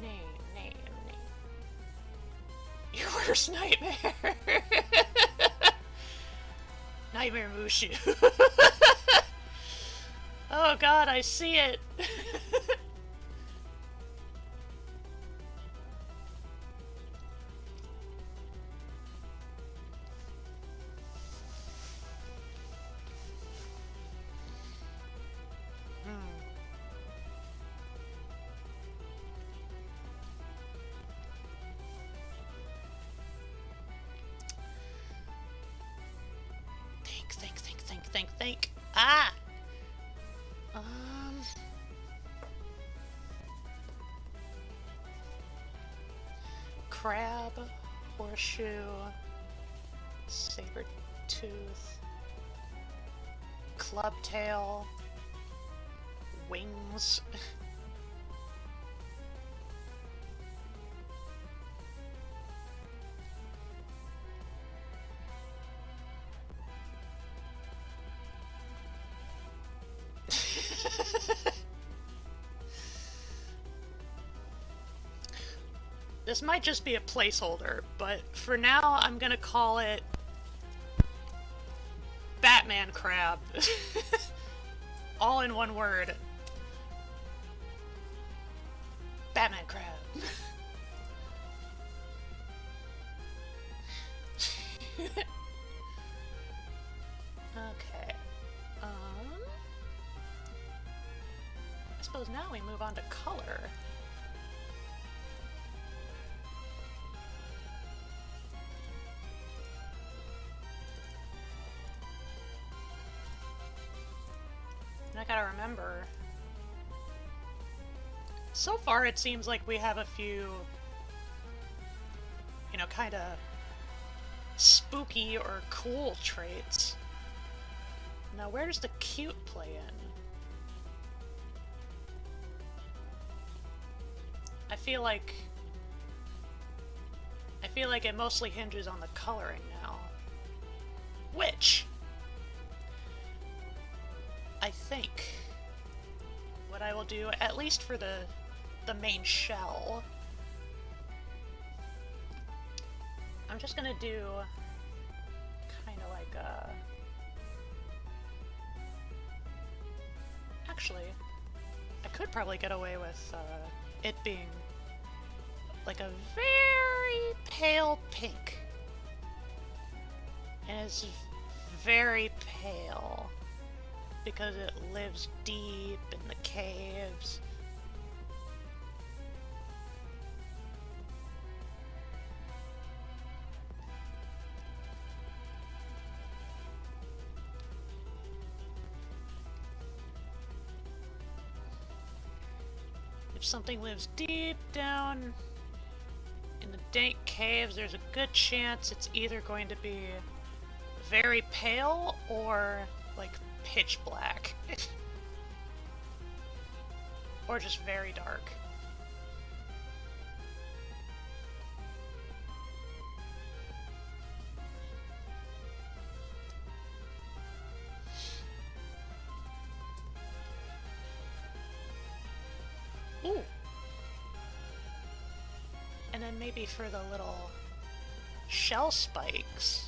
Name. Your worst nightmare! Nightmare Mushu. Oh god, I see it! Think. Ah! Crab, horseshoe, saber tooth, clubtail, wings. This might just be a placeholder, but for now I'm gonna call it Batman Crab. All in one word. Batman Crab. Okay. I suppose now we move on to color. And I gotta remember, so far it seems like we have a few, you know, kinda spooky or cool traits. Now where does the cute play in? I feel like it mostly hinges on the coloring now. Which I think what I will do, at least for the main shell, I'm just gonna do kind of like a... Actually, I could probably get away with it being like a very pale pink. And it's very pale because it lives deep in the caves. If something lives deep down in the dank caves, there's a good chance it's either going to be very pale or like pitch black. Or just very dark. then maybe for the little shell spikes.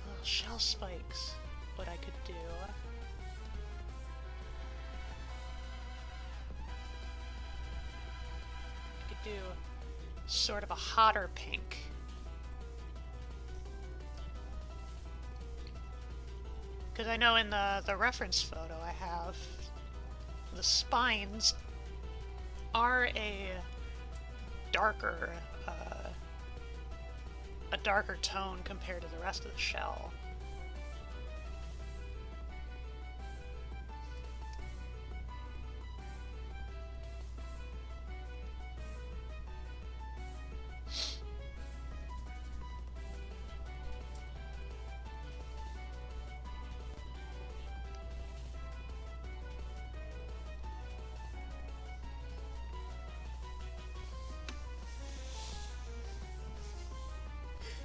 Little shell spikes, what I could do. I could do sort of a hotter pink. Because I know in the reference photo I have, the spines are a darker tone compared to the rest of the shell.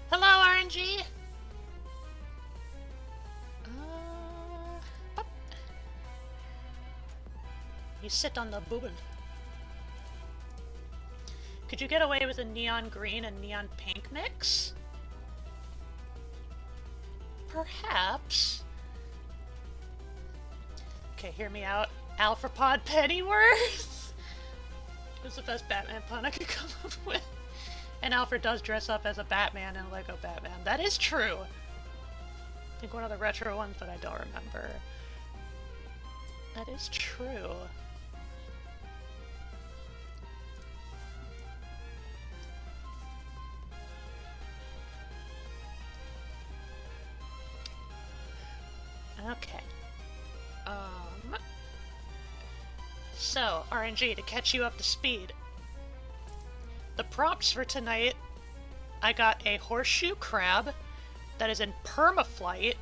Hello, RNG! Pop. You sit on the bubble. Could you get away with a neon green and neon pink mix? Perhaps. Okay, hear me out. Alfrapod Pennyworth! It was the best Batman pun I could come up with. And Alfred does dress up as a Batman in Lego Batman. That is true! I think one of the retro ones, but I don't remember. That is true. Okay. So, RNG, to catch you up to speed. The props for tonight, I got a horseshoe crab that is in permaflight,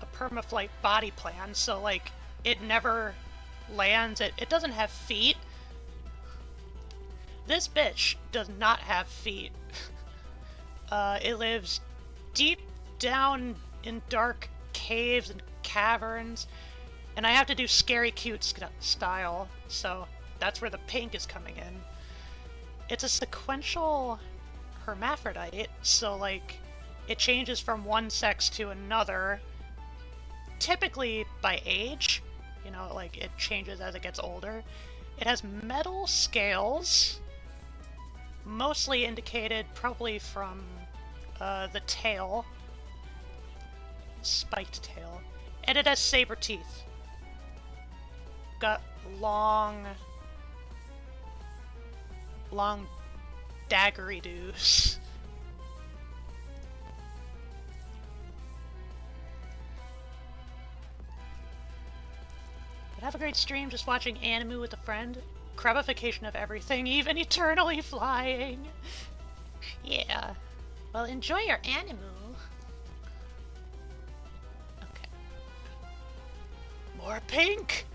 a permaflight body plan, so like, it never lands, it doesn't have feet. This bitch does not have feet. It lives deep down in dark caves and caverns, and I have to do scary cute style, so that's where the pink is coming in. It's a sequential hermaphrodite, so like, it changes from one sex to another, typically by age, you know, like it changes as it gets older. It has metal scales, mostly indicated probably from the tail, spiked tail, and it has saber teeth. Got long daggery-doos. But have a great stream just watching anime with a friend. Crabification of everything, even eternally flying. Yeah. Well, enjoy your anime. Okay. More pink!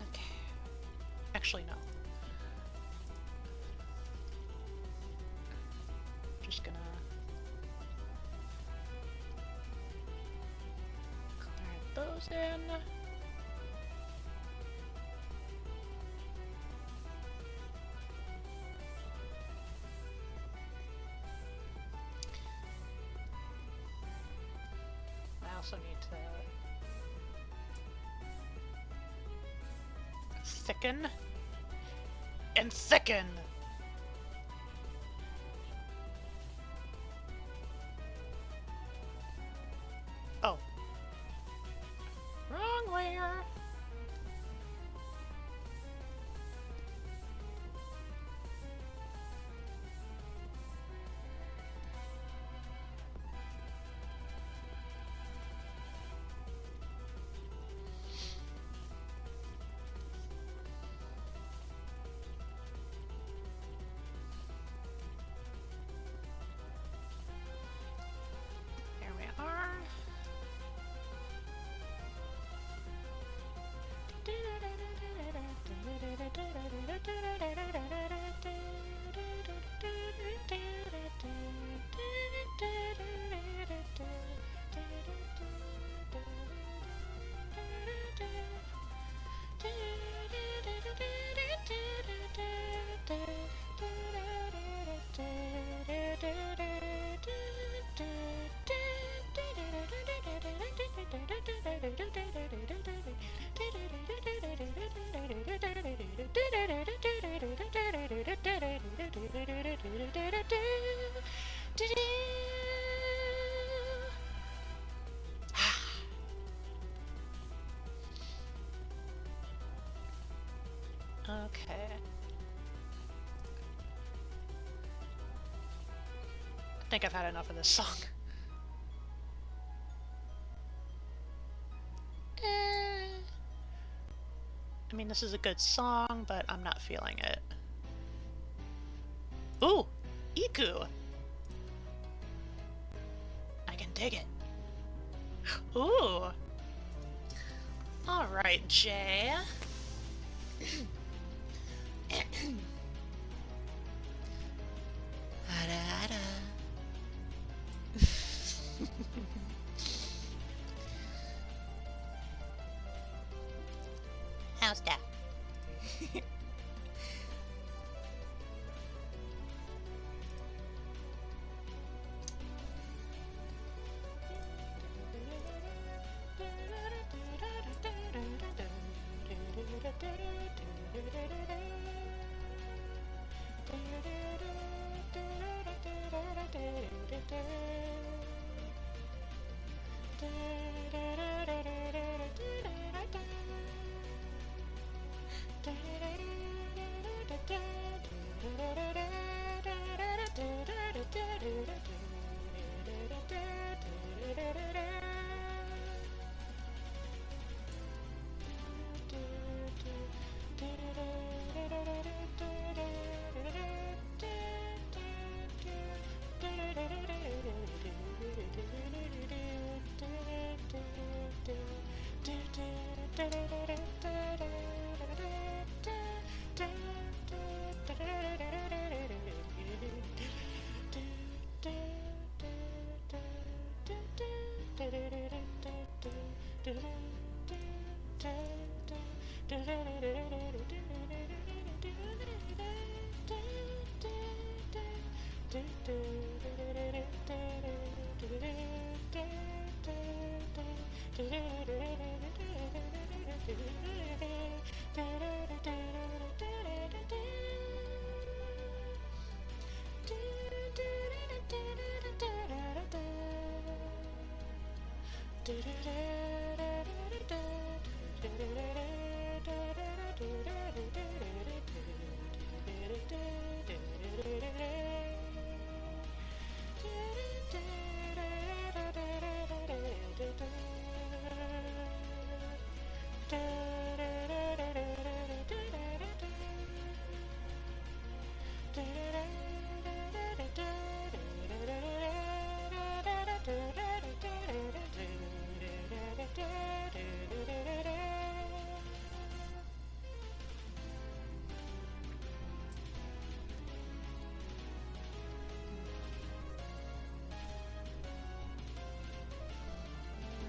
Okay. Actually, no. Just gonna clear those in. I also need to thicken and thicken. Oh. Wrong layer. Okay. I think I've had enough of this song. I mean, this is a good song, but I'm not feeling it. Ooh! Iku! I can dig it. Ooh! Alright, Jay. How's that?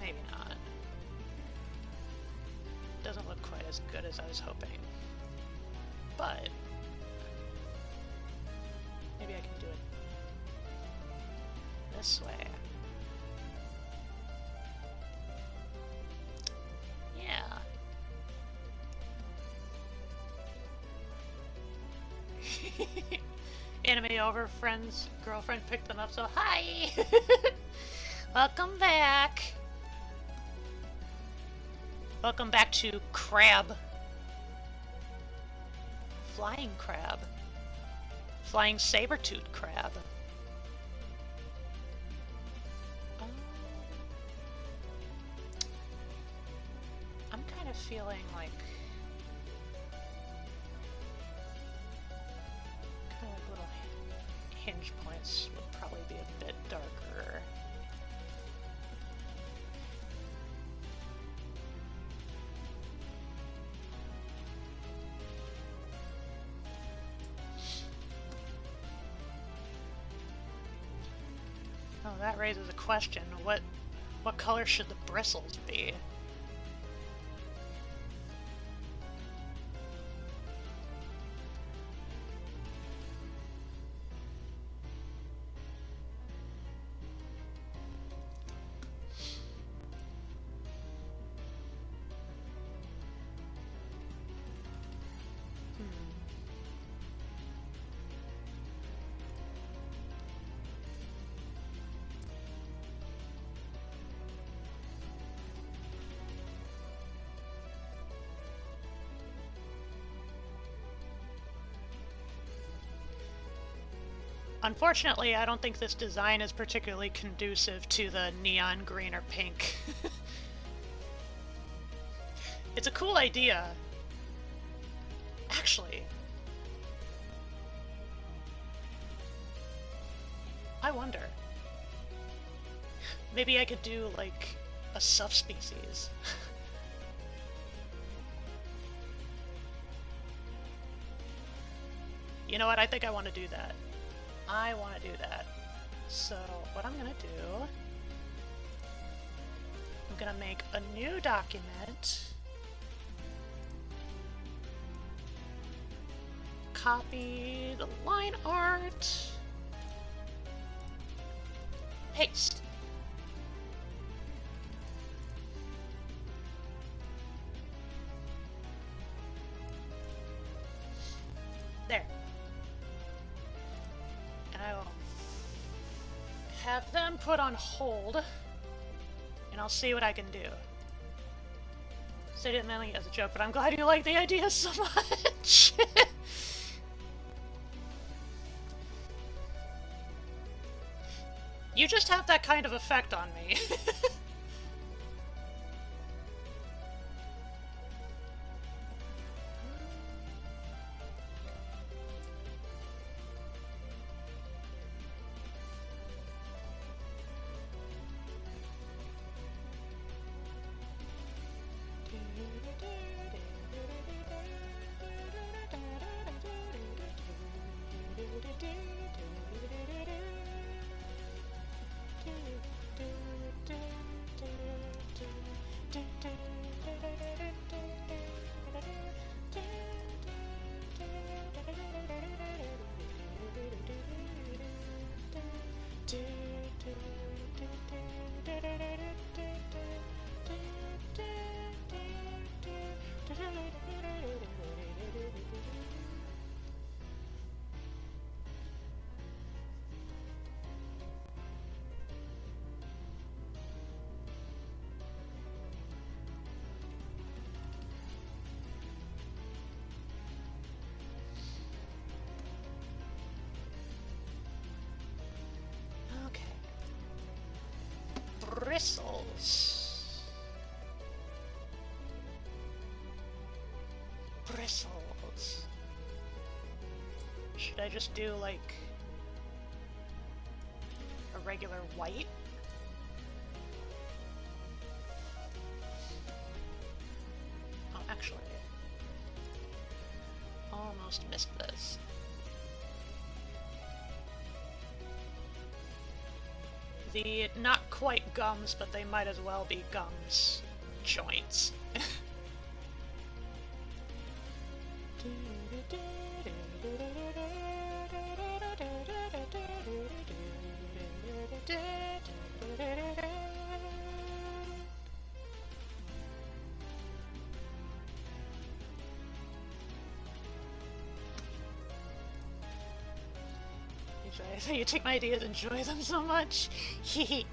Maybe not. Doesn't look quite as good as I was hoping. But maybe I can do it this way. Yeah. Anime over, friend's girlfriend picked them up, so hi! Welcome back! Welcome back to Crab. Flying crab. Flying saber-tooth crab. I'm kind of feeling like kind of little hinge points would probably be a bit darker. Oh, that raises a question. What color should the bristles be? Unfortunately, I don't think this design is particularly conducive to the neon green or pink. It's a cool idea. Actually, I wonder. Maybe I could do, like, a subspecies. You know what? I think I want to do that. I want to do that. So, what I'm going to do... I'm going to make a new document. Copy the line art. Paste. There. And I will have them put on hold, and I'll see what I can do. Say it mainly as a joke, but I'm glad you like the idea so much. You just have that kind of effect on me. Bristles. Bristles. Should I just do, like, a regular white? Oh, actually, almost missed this. The not quite gums, but they might as well be gums joints. You take my ideas and enjoy them so much. I'm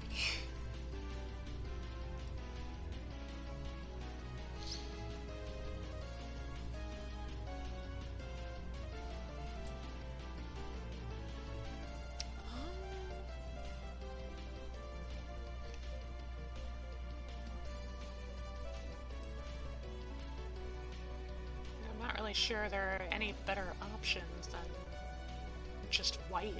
not really sure there are any better options than just white.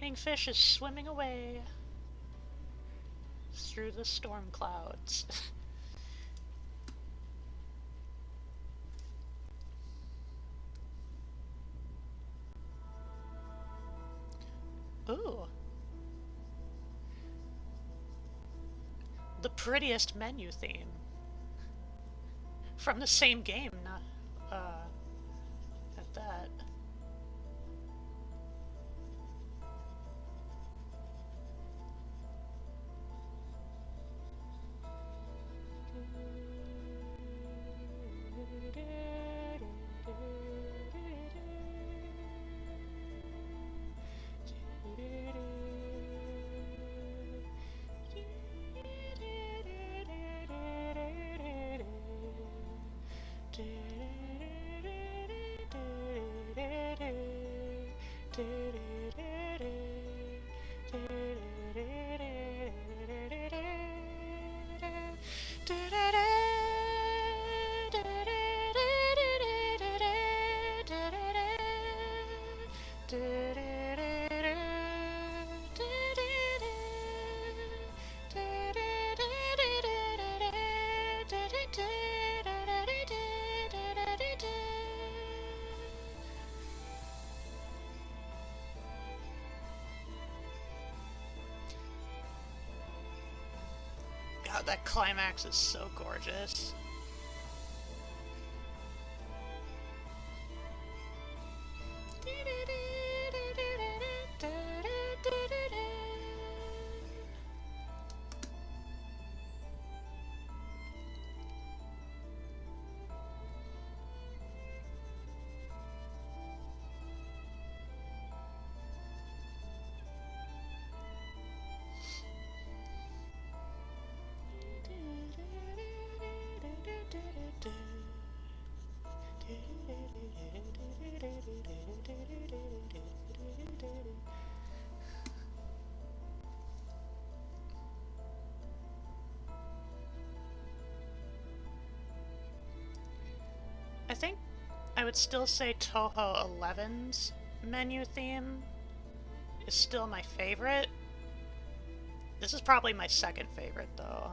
flying fish is swimming away through the storm clouds. Ooh. The prettiest menu theme. From the same game, not, at that. God, that climax is so gorgeous. I think I would still say Toho 11's menu theme is still my favorite. This is probably my second favorite, though.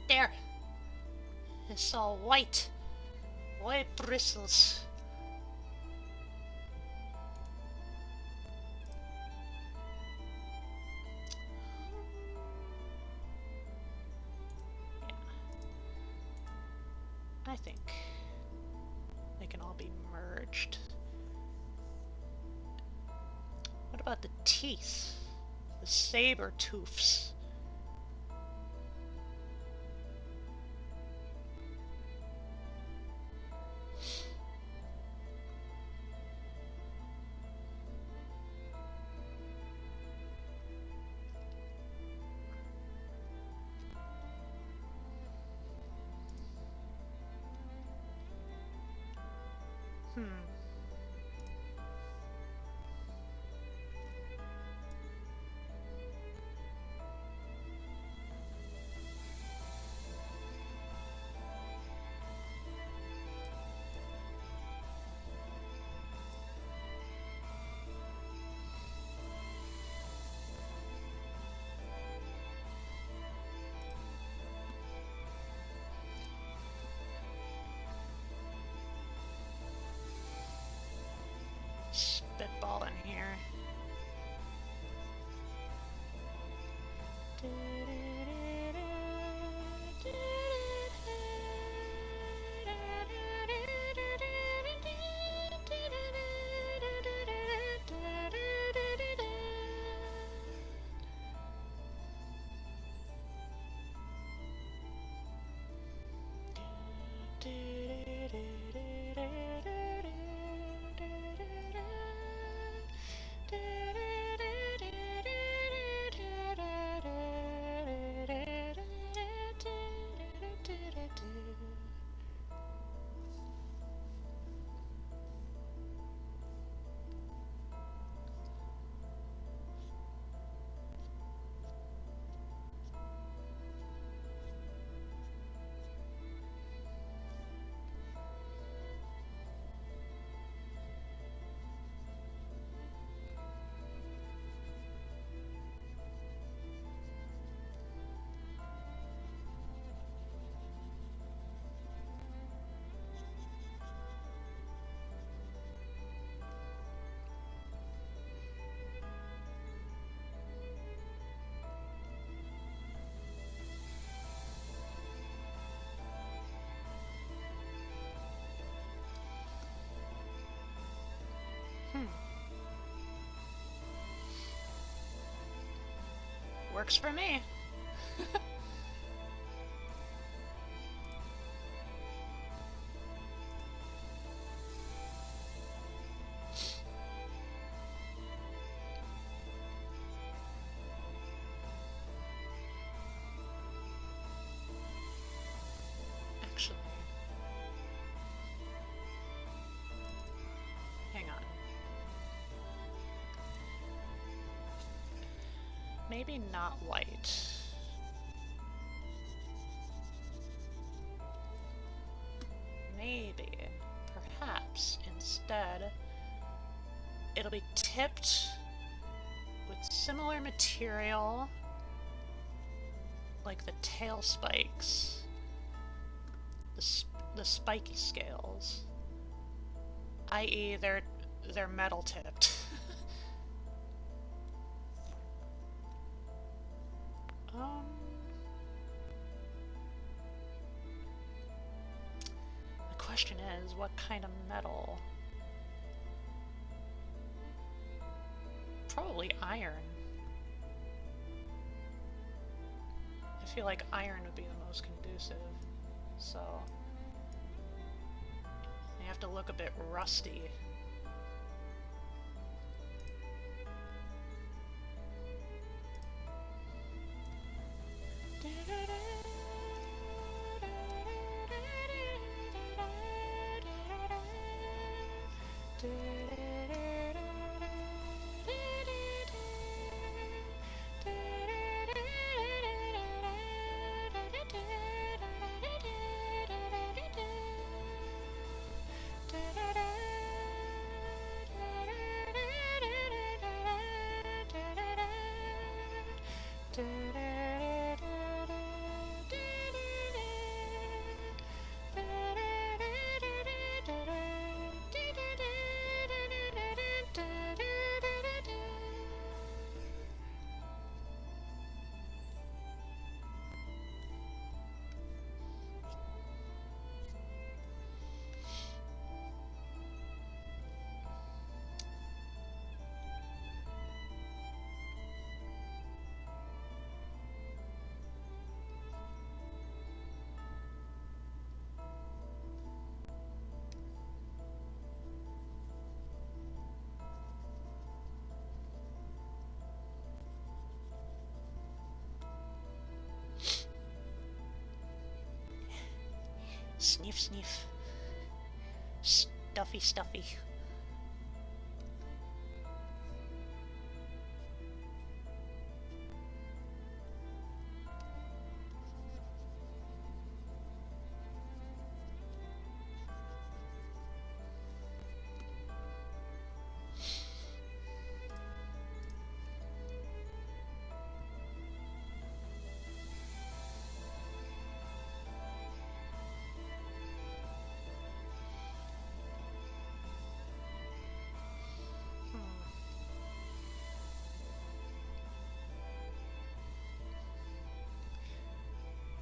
There! It's all white. White bristles. Yeah. I think they can all be merged. What about the teeth? The saber tooths. Works for me. Actually, hang on. Maybe not white. Maybe, perhaps, instead, it'll be tipped with similar material, like the tail spikes, the spiky scales, i.e. they're metal tipped. The question is, what kind of metal? Probably iron. I feel like iron would be the most conducive, so they have to look a bit rusty. Sniff, sniff. Stuffy, stuffy.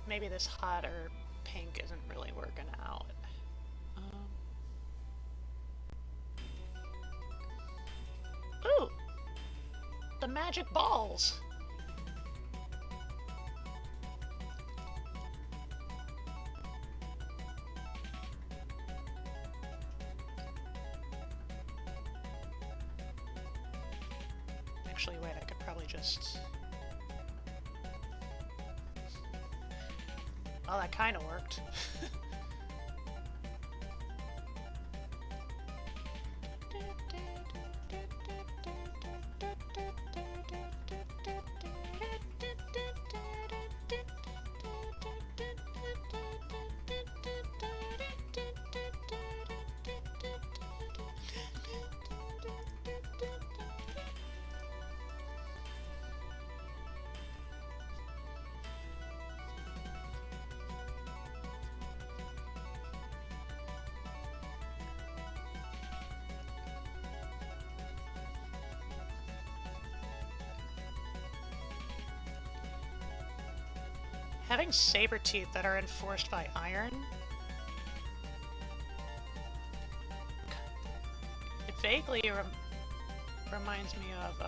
Maybe this hot or pink isn't really working out. Ooh! The magic balls! Actually, wait, I could probably just... Well, that kind of worked. Having saber teeth that are enforced by iron, it vaguely reminds me of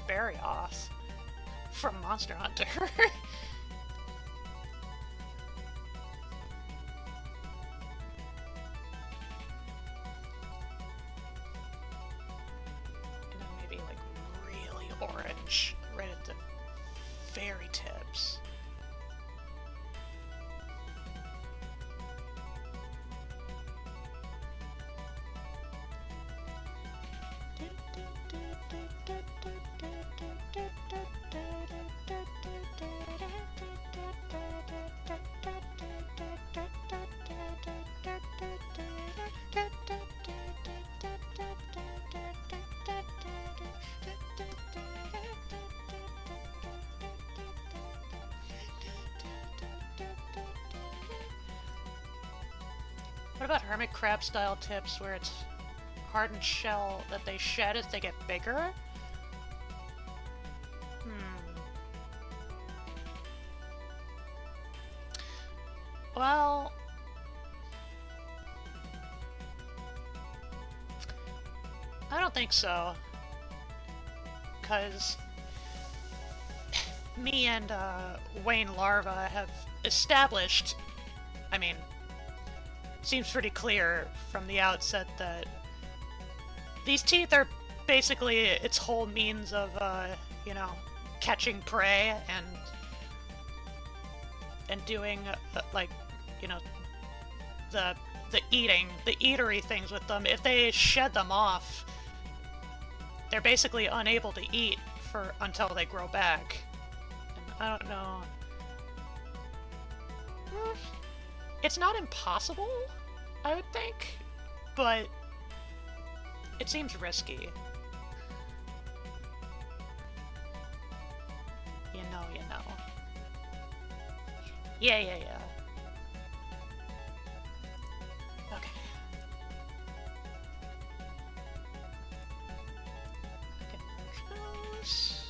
Barioth. from Monster Hunter. And then maybe like really orange right at the very tips. What about hermit crab style tips where it's hardened shell that they shed as they get bigger? Well, I don't think so. Because me and Wayne Larva have established, I mean, seems pretty clear from the outset that these teeth are basically its whole means of, you know, catching prey and doing, like, you know, the eatery things with them. If they shed them off, they're basically unable to eat until they grow back. And I don't know. It's not impossible, I would think, but it seems risky. You know, you know. Yeah, yeah, yeah. Okay. Okay, merge those.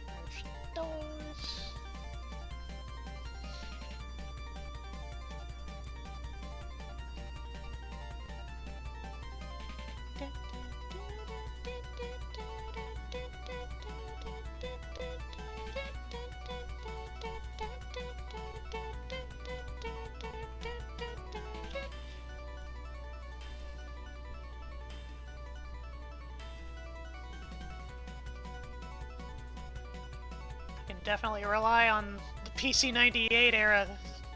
Merge those. Definitely rely on the PC98 era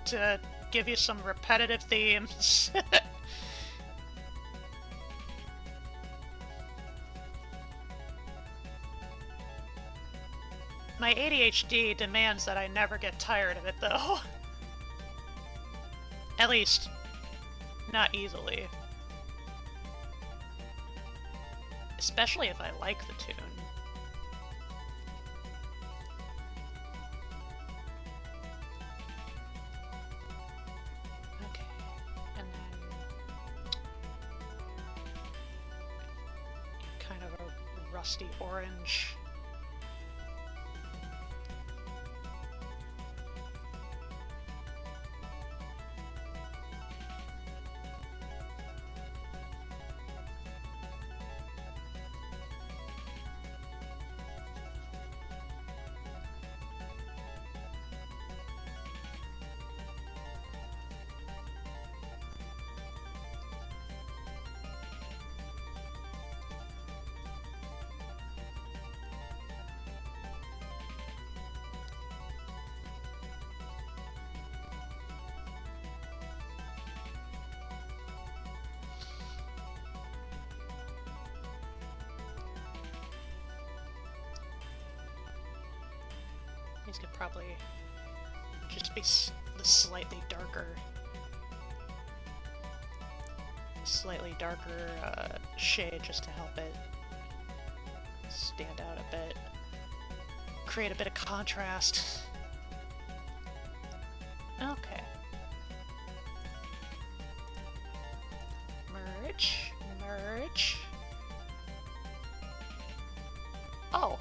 to give you some repetitive themes. My ADHD demands that I never get tired of it, though. At least, not easily. Especially if I like the tune. Rusty orange. These could probably just be the slightly darker shade just to help it stand out a bit, create a bit of contrast. Okay. Merge, merge. Oh.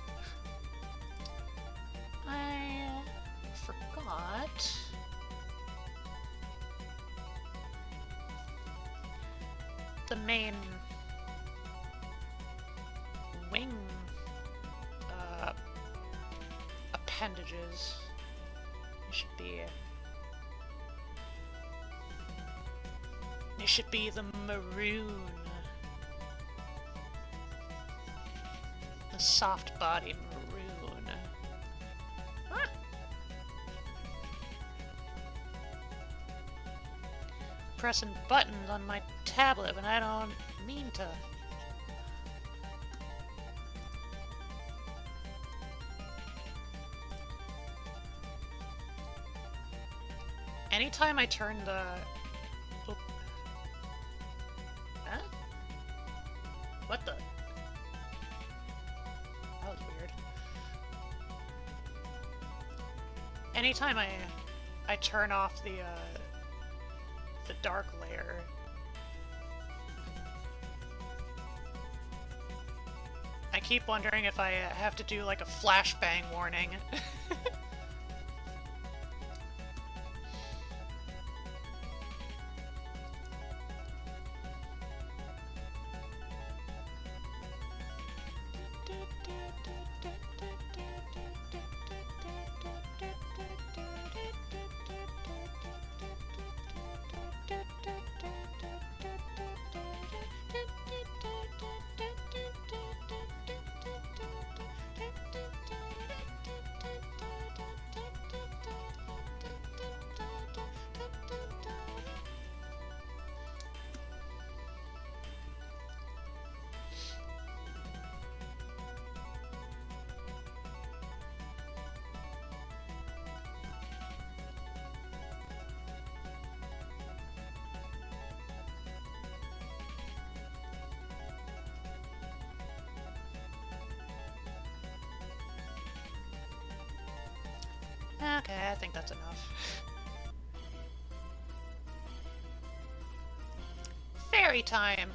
I forgot. The main edges. It should be... It should be the maroon. The soft body maroon. Ah! Pressing buttons on my tablet when I don't mean to. Anytime I turn the... Oh. Huh? What the? That was weird. Anytime I turn off the dark layer, I keep wondering if I have to do like a flashbang warning. Okay, I think that's enough. Fairy time!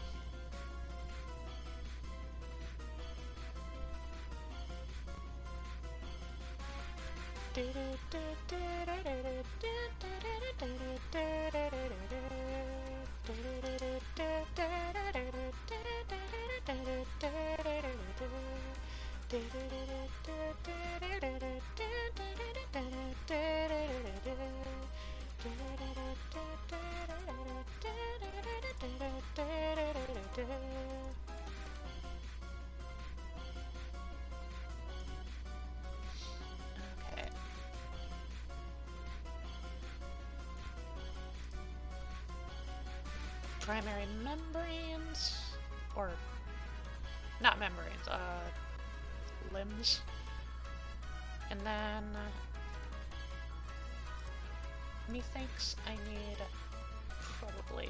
Okay. Primary membranes, or not membranes, limbs, and then methinks I need probably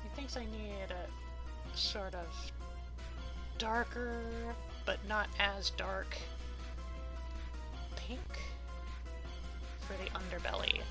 methinks I need a sort of darker but not as dark pink for the underbelly.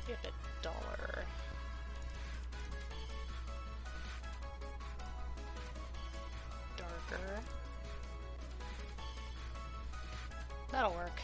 Maybe a bit duller. Darker. That'll work.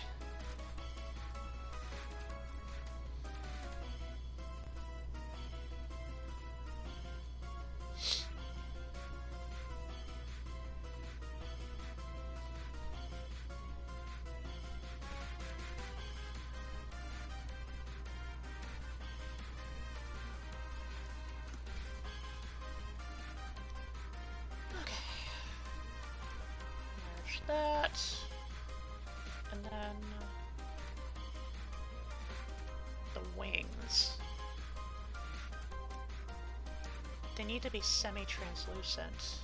That, and then the wings. They need to be semi-translucent,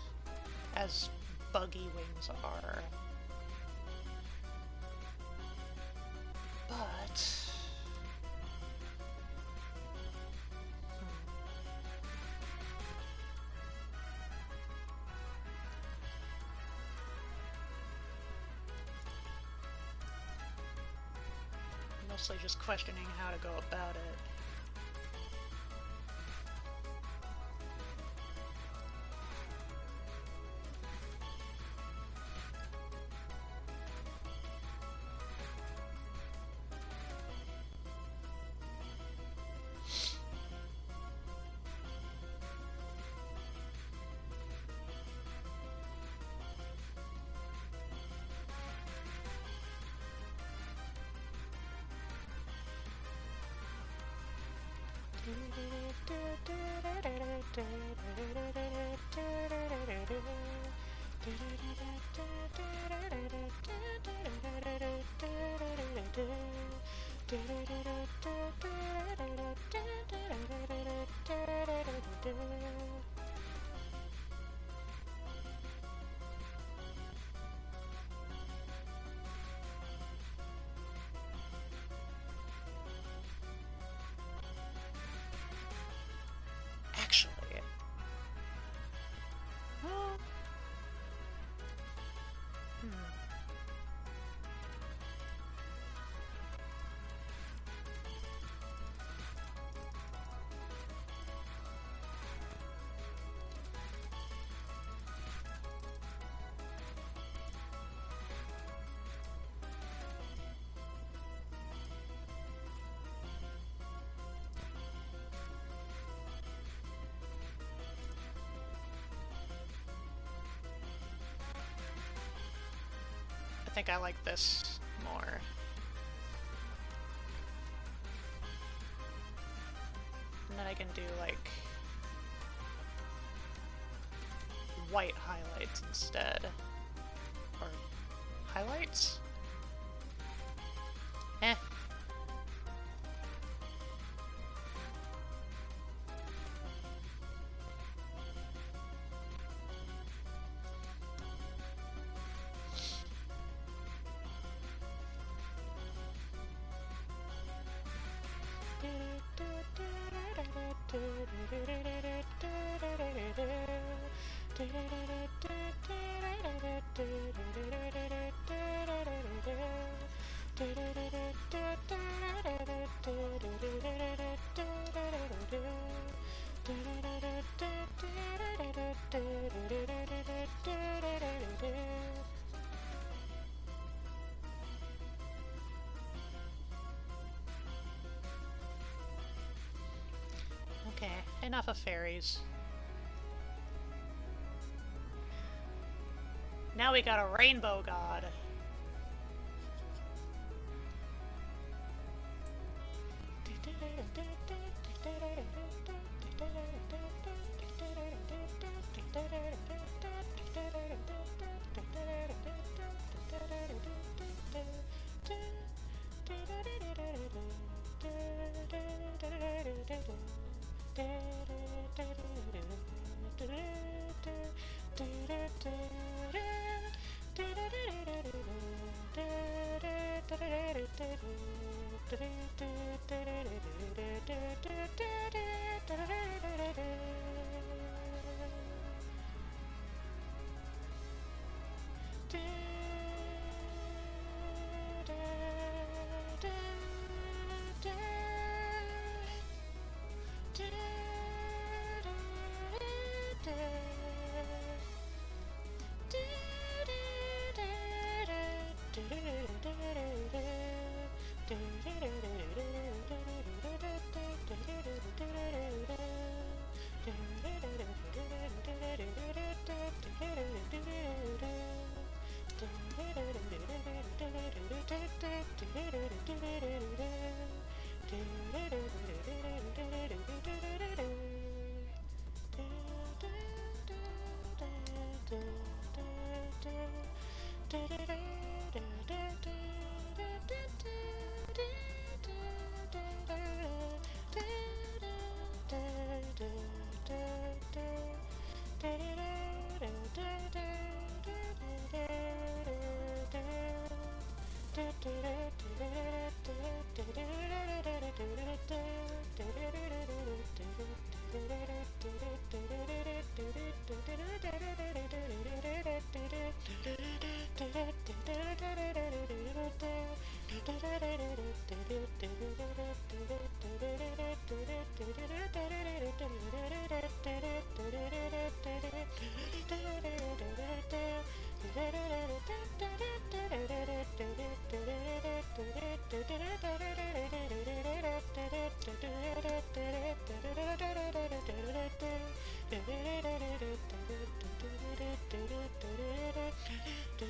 as buggy wings are. But... mostly just questioning how to go about it. Actually, well, I think I like this more. And then I can do, like, white highlights instead. Or highlights? Eh. Okay, enough of fairies. Now we got a rainbow god.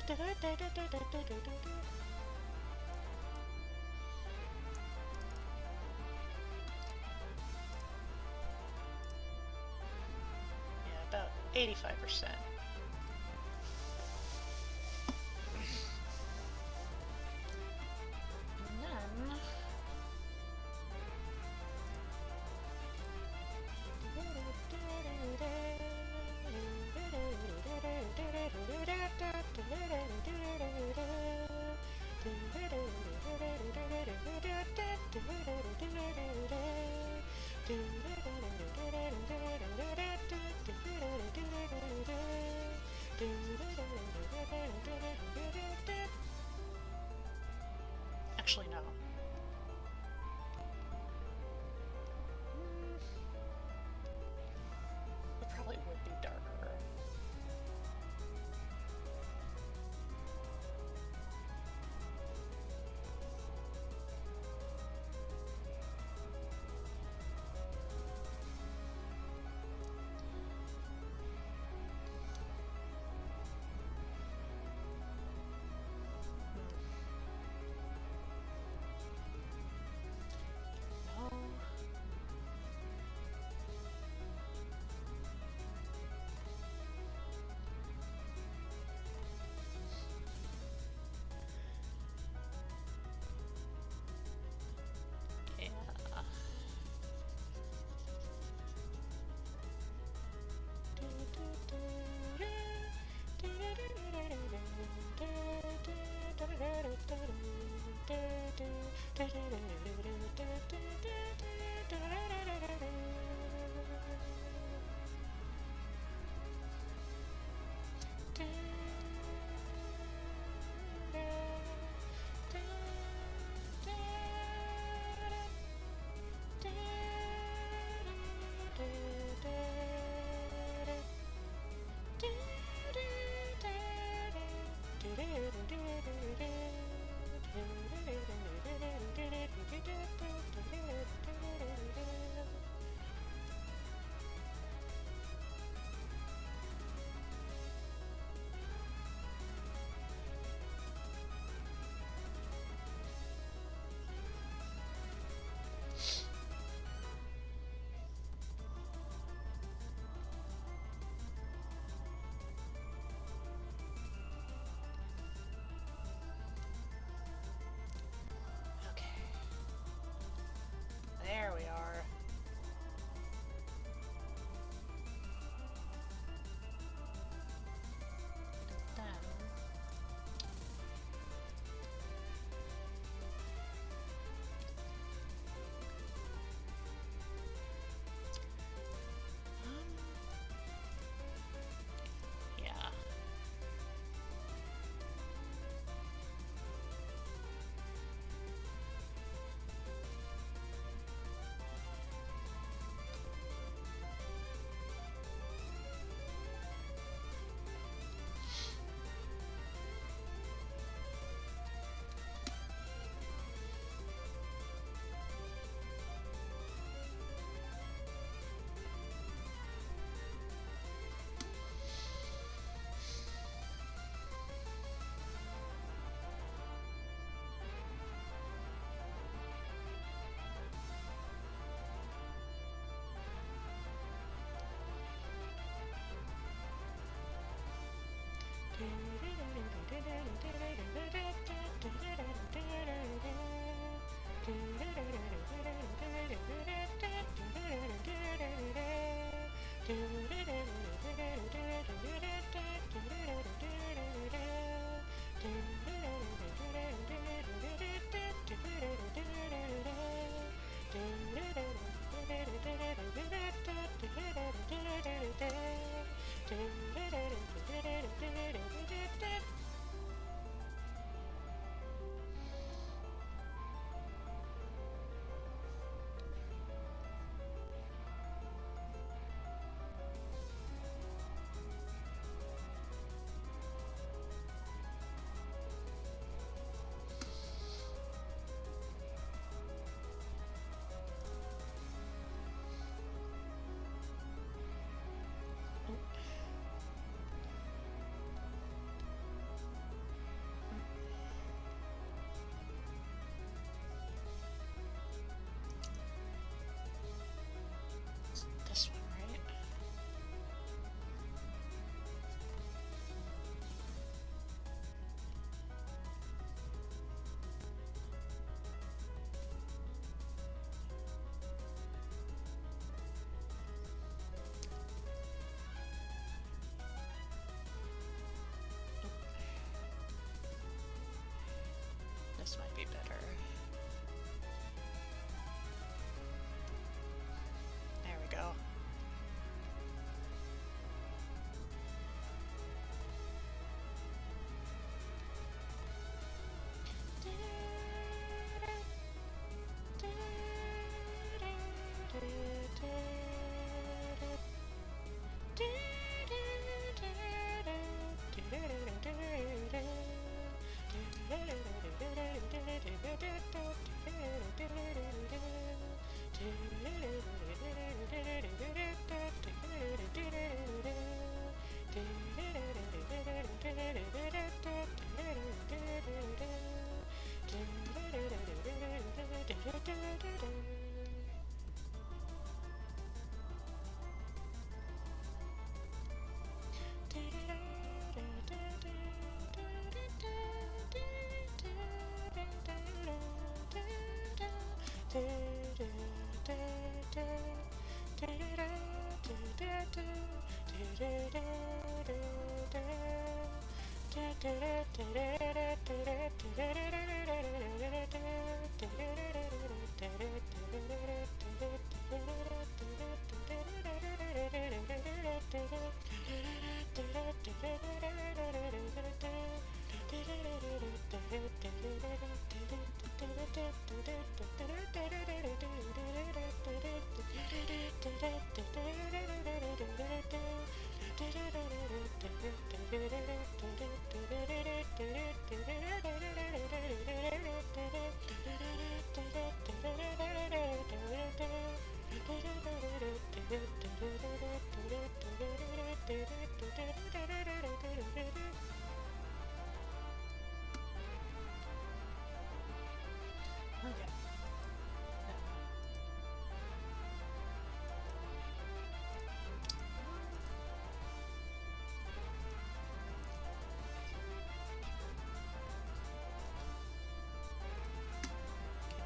Yeah, about 85%. And then... Actually, no. It probably would be darker. No. Yeah. Okay. There we are. Then... yeah.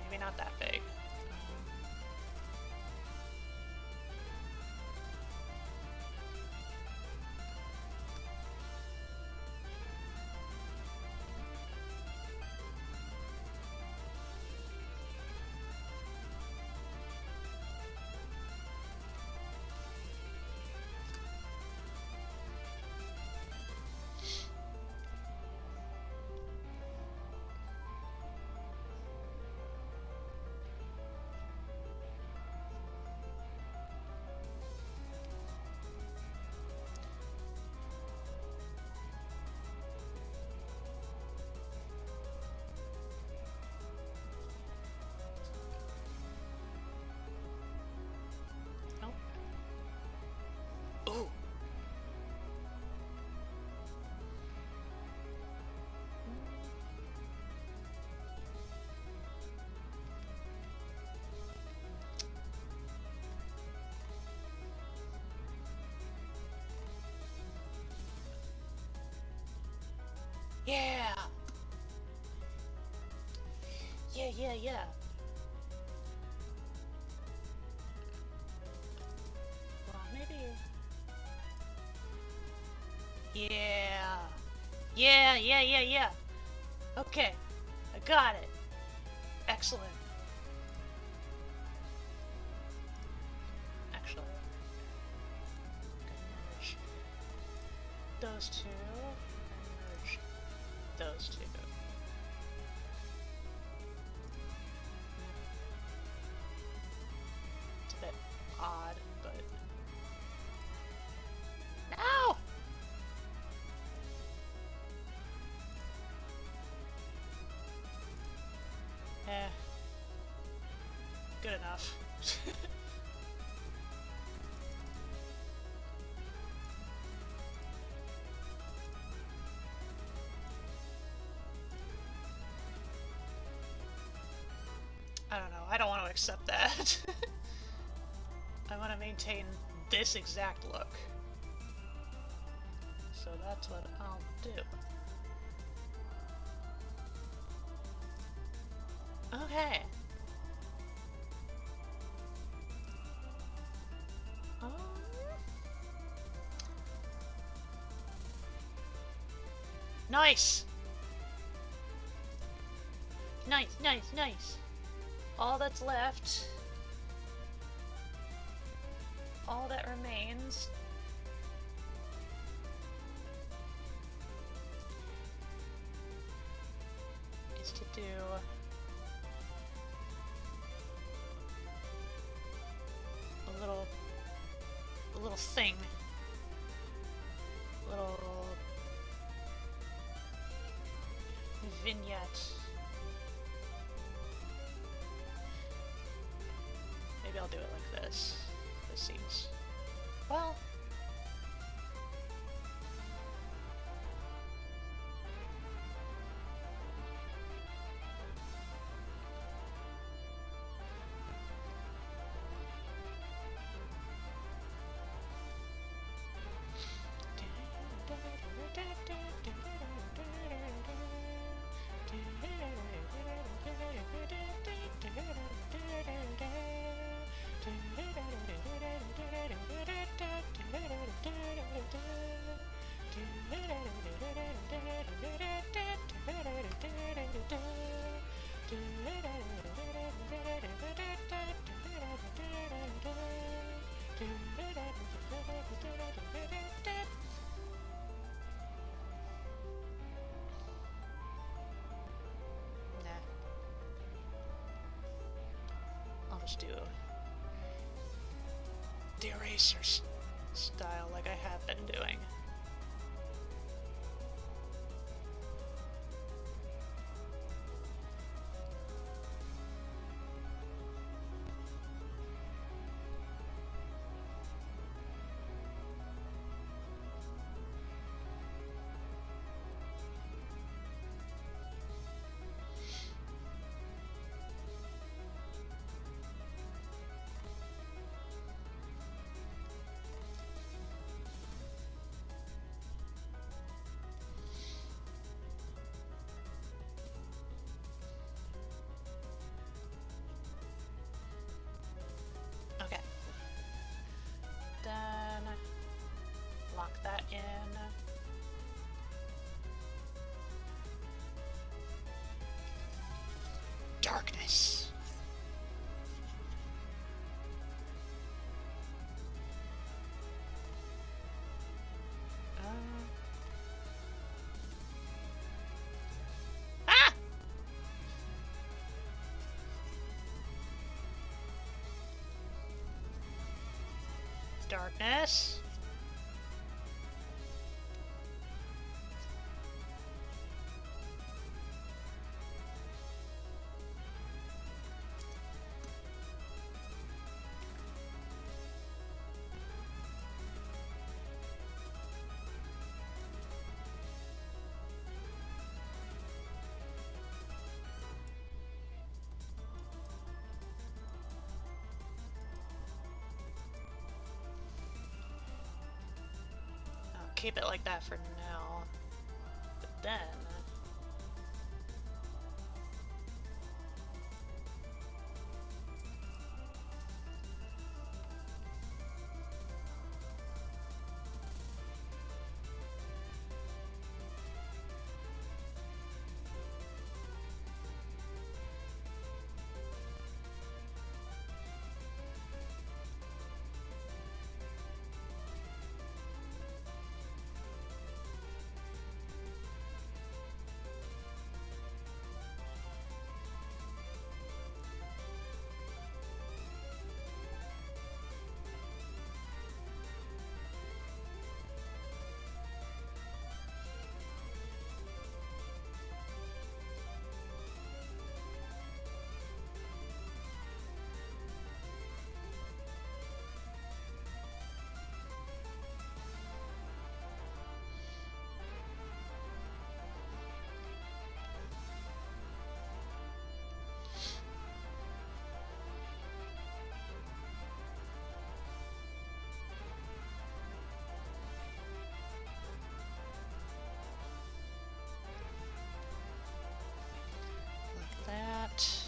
Maybe not that big. Ooh. Yeah. Yeah. Well, maybe. Yeah. Okay, I got it. Excellent. Actually, merge those two and merge those two. It's a bit odd, but no. Eh, good enough. I don't know. I don't want to accept that. I want to maintain this exact look. So that's what I'll do. Okay. Nice! Nice. All that's left, all that remains is to do a little thing, little vignette. Maybe I'll do it like this. This seems... well... just do the eraser style like I have been doing. Okay. Then lock that in. Darkness. Ah! Darkness. Keep it like that for now. But then... that.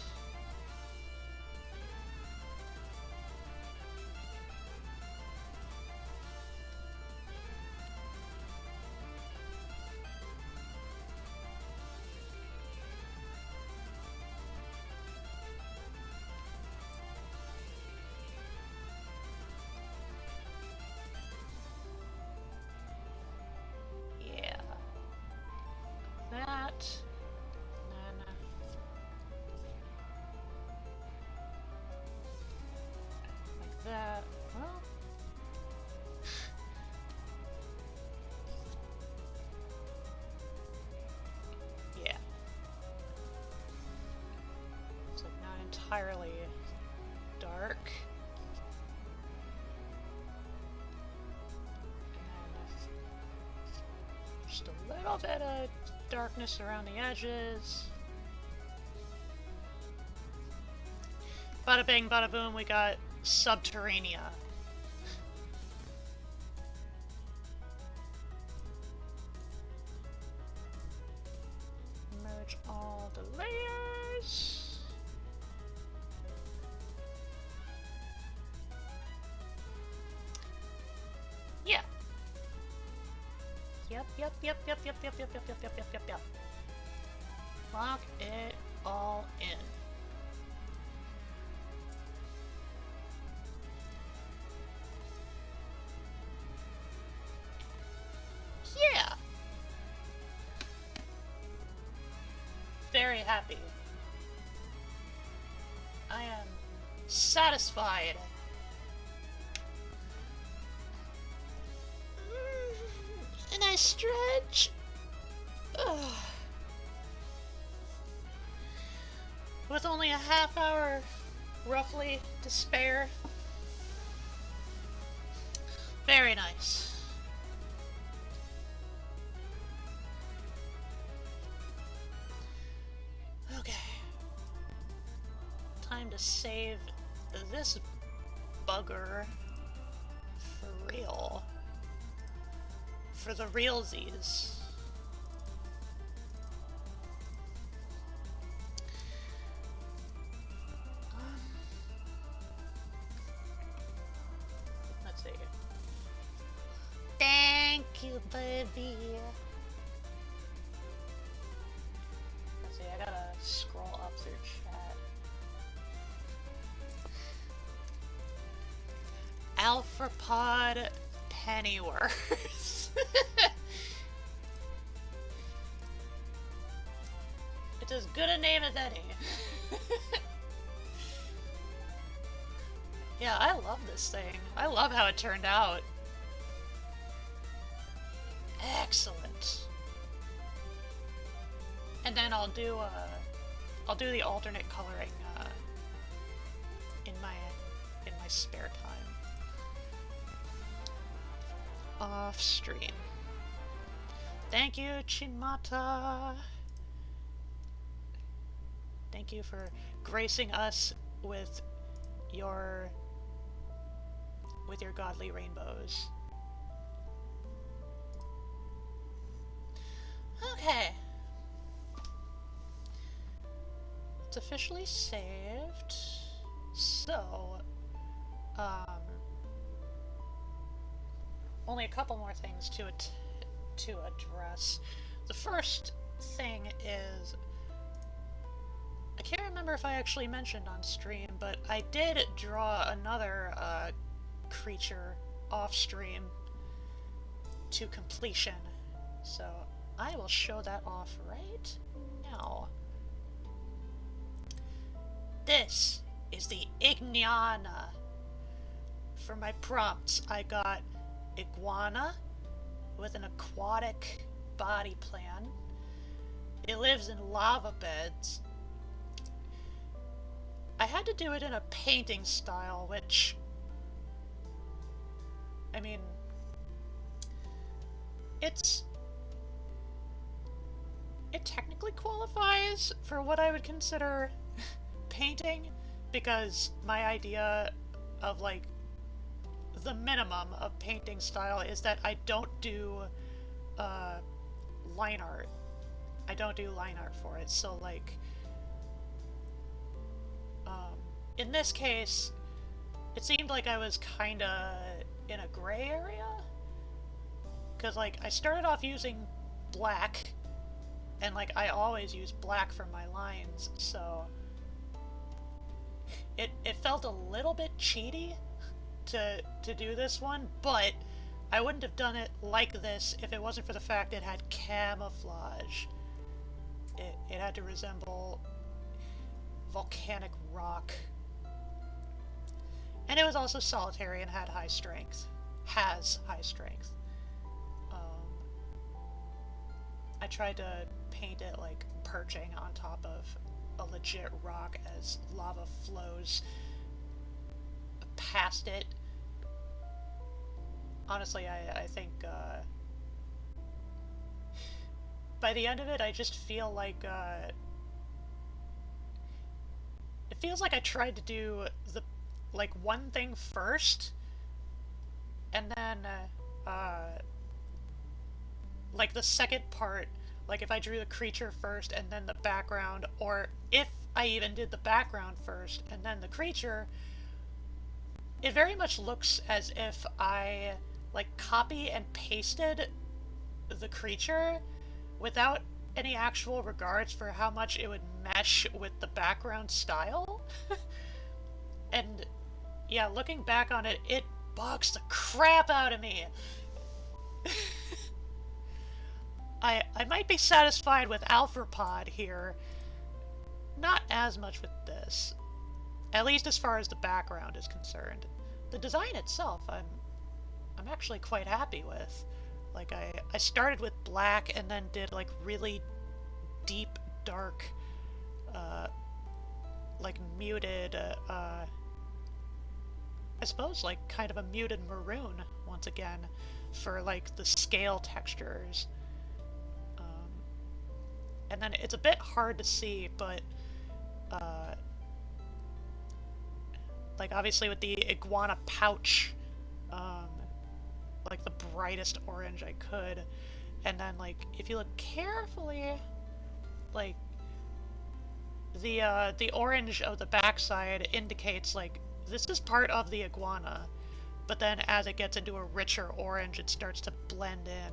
Yeah. That. That, well, yeah. It's like not entirely dark. And then just a little bit of darkness around the edges. Bada bing, bada boom, we got Subterranea. Merge all the layers. Yeah. Yep. Lock it all in. Yeah. Very happy. I am Satisfied. And I stretch. Ugh. With only a half hour, roughly, to spare. Very nice. Okay. Time to save this bugger for real. For the realsies. Let's see. Thank you, baby. Let's see, I gotta scroll up through chat. Alphapod Pennyworth. It's as good a name as any. Yeah, I love this thing. I love how it turned out. Excellent. And then I'll do the alternate coloring in my spare time. Off stream. Thank you, Chinmata. Thank you for gracing us with your godly rainbows. Okay. It's officially saved. So, only a couple more things to address. The first thing is, I can't remember if I actually mentioned on stream, but I did draw another creature off stream to completion. So I will show that off right now. This is the Igniana. For my prompts, I got iguana with an aquatic body plan. It lives in lava beds. I had to do it in a painting style, which, I mean, it technically qualifies for what I would consider painting, because my idea of, like, the minimum of painting style is that I don't do line art. I don't do line art for it, so, like, in this case, it seemed like I was kinda in a gray area, because, like, I started off using black, and, like, I always use black for my lines, so it felt a little bit cheaty to do this one, but I wouldn't have done it like this if it wasn't for the fact it had camouflage. It had to resemble volcanic rock. And it was also solitary and had high strength. Has high strength. I tried to paint it like perching on top of a legit rock as lava flows past it. Honestly, I think by the end of it, I just feel like it feels like I tried to do the one thing first, and then like the second part, like if I drew the creature first and then the background, or if I even did the background first and then the creature, it very much looks as if I like copy and pasted the creature without any actual regards for how much it would mesh with the background style. And yeah, looking back on it, it bugs the crap out of me. I might be satisfied with Alphapod here, not as much with this. At least as far as the background is concerned. The design itself, I'm actually quite happy with. Like, I started with black and then did, like, really deep, dark, like, muted, I suppose, like, kind of a muted maroon, once again, for, like, the scale textures. And then it's a bit hard to see, but, like, obviously with the iguana pouch, like, the brightest orange I could, and then, like, if you look carefully, like, the orange of the backside indicates, like, this is part of the iguana, but then as it gets into a richer orange, it starts to blend in,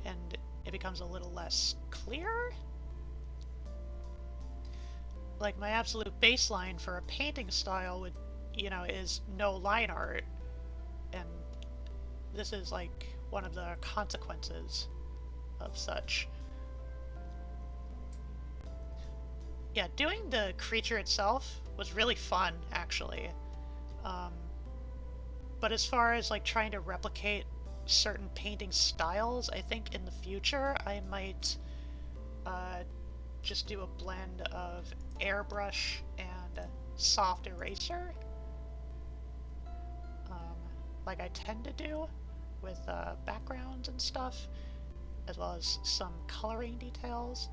and it becomes a little less clear? Like, my absolute baseline for a painting style would, you know, is no line art, and this is, like, one of the consequences of such. Yeah, doing the creature itself was really fun, actually. But as far as, like, trying to replicate certain painting styles, I think in the future I might just do a blend of airbrush and soft eraser, like I tend to do with backgrounds and stuff, as well as some coloring details,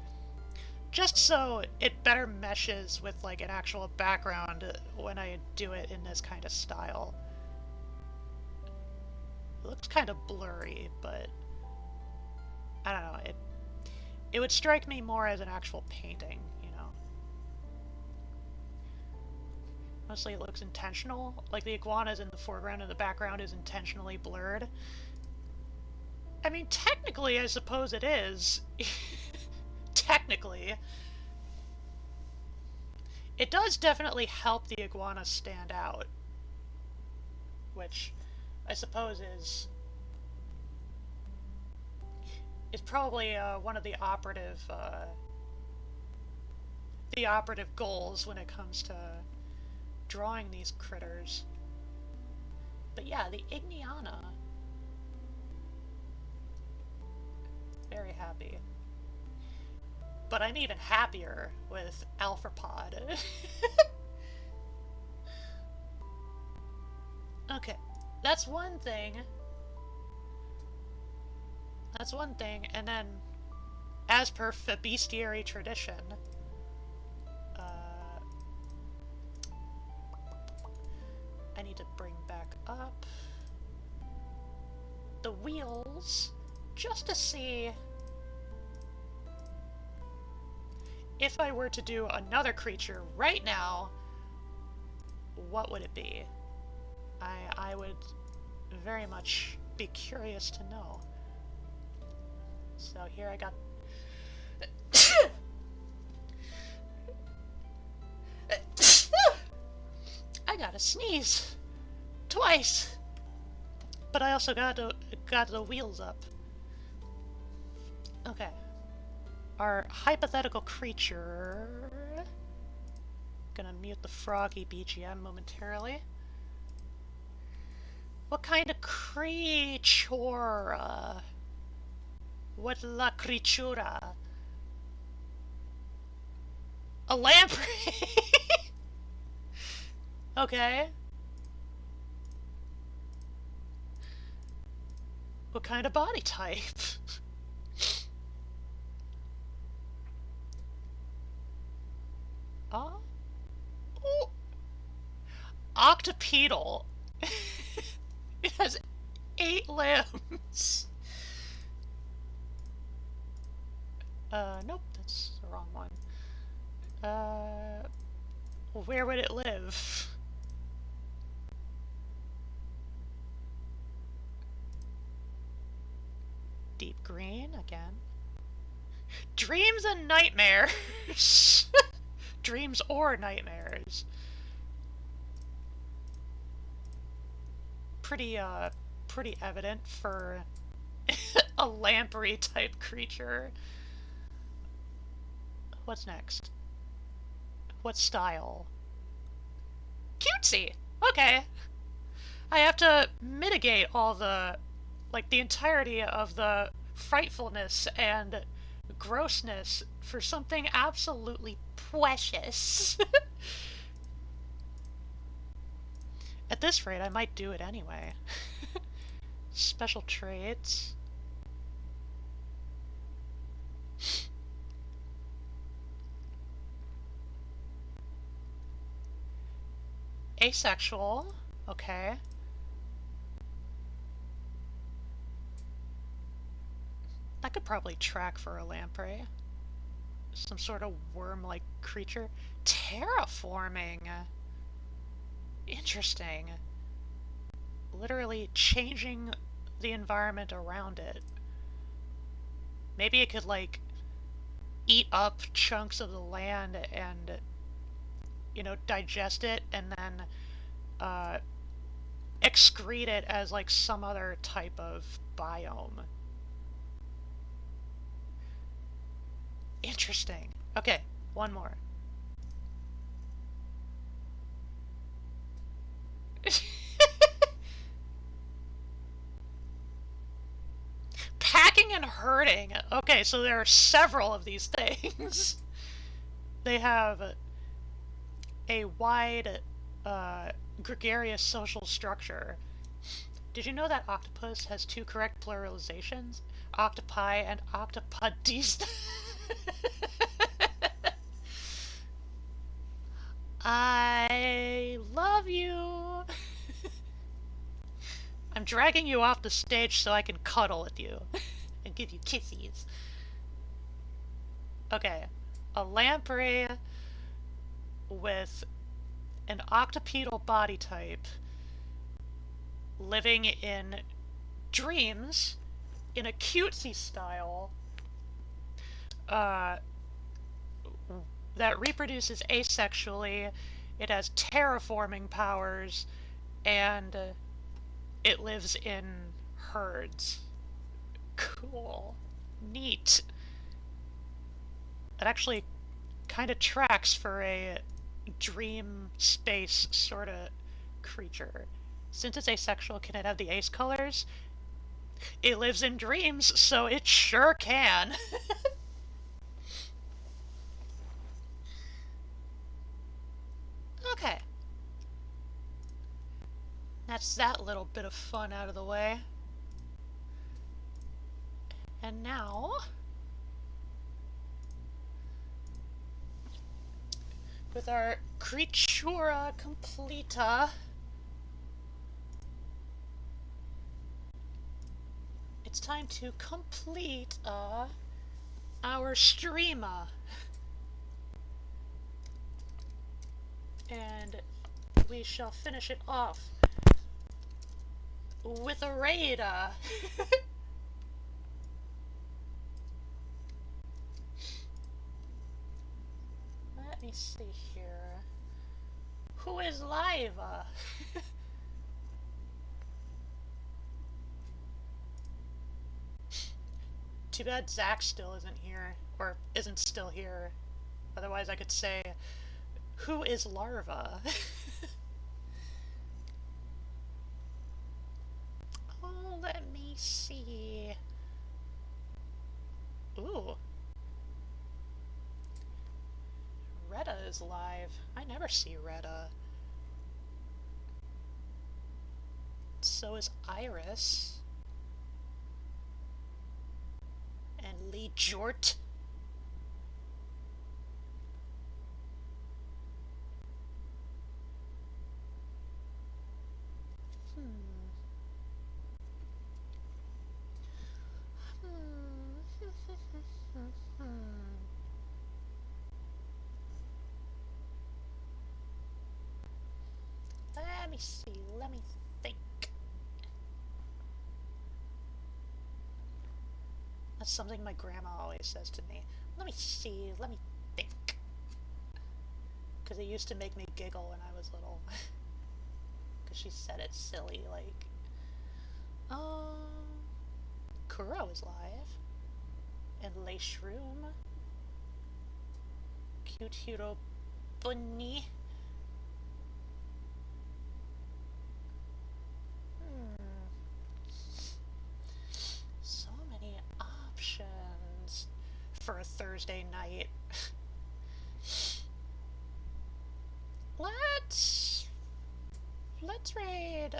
just so it better meshes with, like, an actual background when I do it in this kind of style. It looks kind of blurry, but I don't know, it would strike me more as an actual painting, you know? Mostly it looks intentional, like the iguana's in the foreground and the background is intentionally blurred. I mean, technically, I suppose it is. Technically. It does definitely help the iguana stand out, which I suppose is probably one of the operative goals when it comes to drawing these critters. But yeah, the Igniana, very happy. But I'm even happier with Alphapod. Okay, that's one thing. That's one thing, and then, as per FEBESTIARY tradition, I need to bring back up the wheels just to see if I were to do another creature right now, what would it be? I would very much be curious to know. So here I got... I gotta sneeze! Twice! But I also got the wheels up. Okay. Our hypothetical creature... Gonna mute the Froggy BGM momentarily. What kind of creature? What la criatura? A lamprey? Okay. What kind of body type? Oh. Octopedal. It has 8 limbs. Nope, that's the wrong one. Where would it live? Deep green, again. Dreams and nightmares! Dreams or nightmares. Pretty evident for a lamprey type creature. What's next? What style? Cutesy! Okay. I have to mitigate all the, like, the entirety of the frightfulness and grossness for something absolutely precious. At this rate, I might do it anyway. Special traits. Asexual. Okay. I could probably track for a lamprey. Some sort of worm-like creature. Terraforming. Interesting. Literally changing the environment around it. Maybe it could, like, eat up chunks of the land and, you know, digest it and then uh, excrete it as, like, some other type of biome. Interesting. Okay, one more. Packing and herding. Okay, so there are several of these things. They have a wide, gregarious social structure. Did you know that octopus has two correct pluralizations? Octopi and octopudis. I love you. I'm dragging you off the stage so I can cuddle with you and give you kissies. Okay, a lamprey with an octopedal body type living in dreams in a cutesy style uh, that reproduces asexually. It has terraforming powers, and it lives in herds. Cool. Neat. It actually kind of tracks for a dream space sort of creature. Since it's asexual, can it have the ace colors? It lives in dreams, so it sure can. Okay. That's that little bit of fun out of the way. And now, with our Creatura Completa, it's time to complete our streama. And we shall finish it off with a raid. Let me see here. Who is live? Too bad Zach still isn't here, or isn't still here. Otherwise I could say, who is larva? Oh, let me see. Ooh. Retta is live. I never see Retta. So is Iris. And Lee Jort. Let me see, let me think. That's something my grandma always says to me. Let me see, let me think. Because it used to make me giggle when I was little. Because she said it silly, like... Kuro is live. And Le Shroom. Cute Hero Bunny. for a Thursday night. Let's raid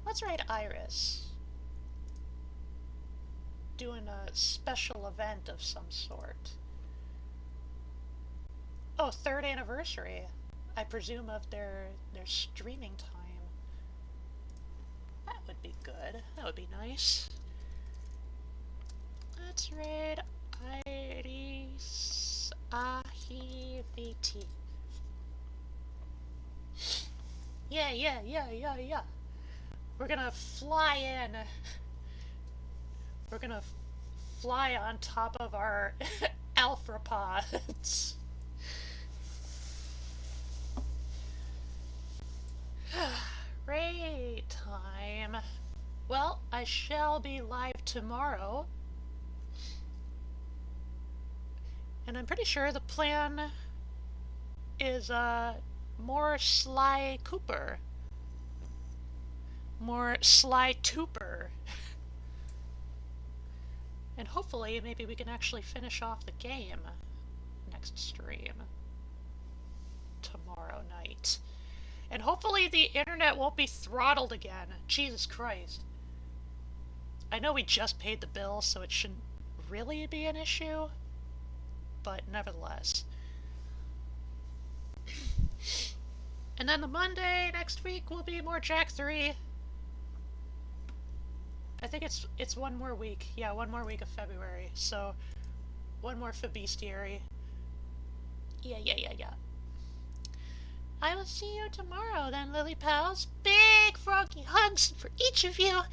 let's raid Iris. Doing a special event of some sort. Oh, third anniversary. I presume of their streaming time. That would be good. That would be nice. Let's raid Iris AHVT. Yeah. We're gonna fly in. We're gonna fly on top of our alpha pods. Raid time. Well, I shall be live tomorrow. And I'm pretty sure the plan is more Sly Cooper. More Sly Tooper. And hopefully maybe we can actually finish off the game next stream. Tomorrow night. And hopefully the internet won't be throttled again. Jesus Christ. I know we just paid the bill, so it shouldn't really be an issue. But nevertheless. And then the Monday next week will be more Jack 3. I think it's one more week. Yeah, one more week of February. So, one more FEBESTIARY. Yeah. I will see you tomorrow then, Lily Pals. Big froggy hugs for each of you.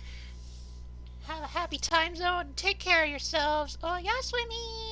Have a happy time zone. Take care of yourselves. Oh, yeah, Swimmy.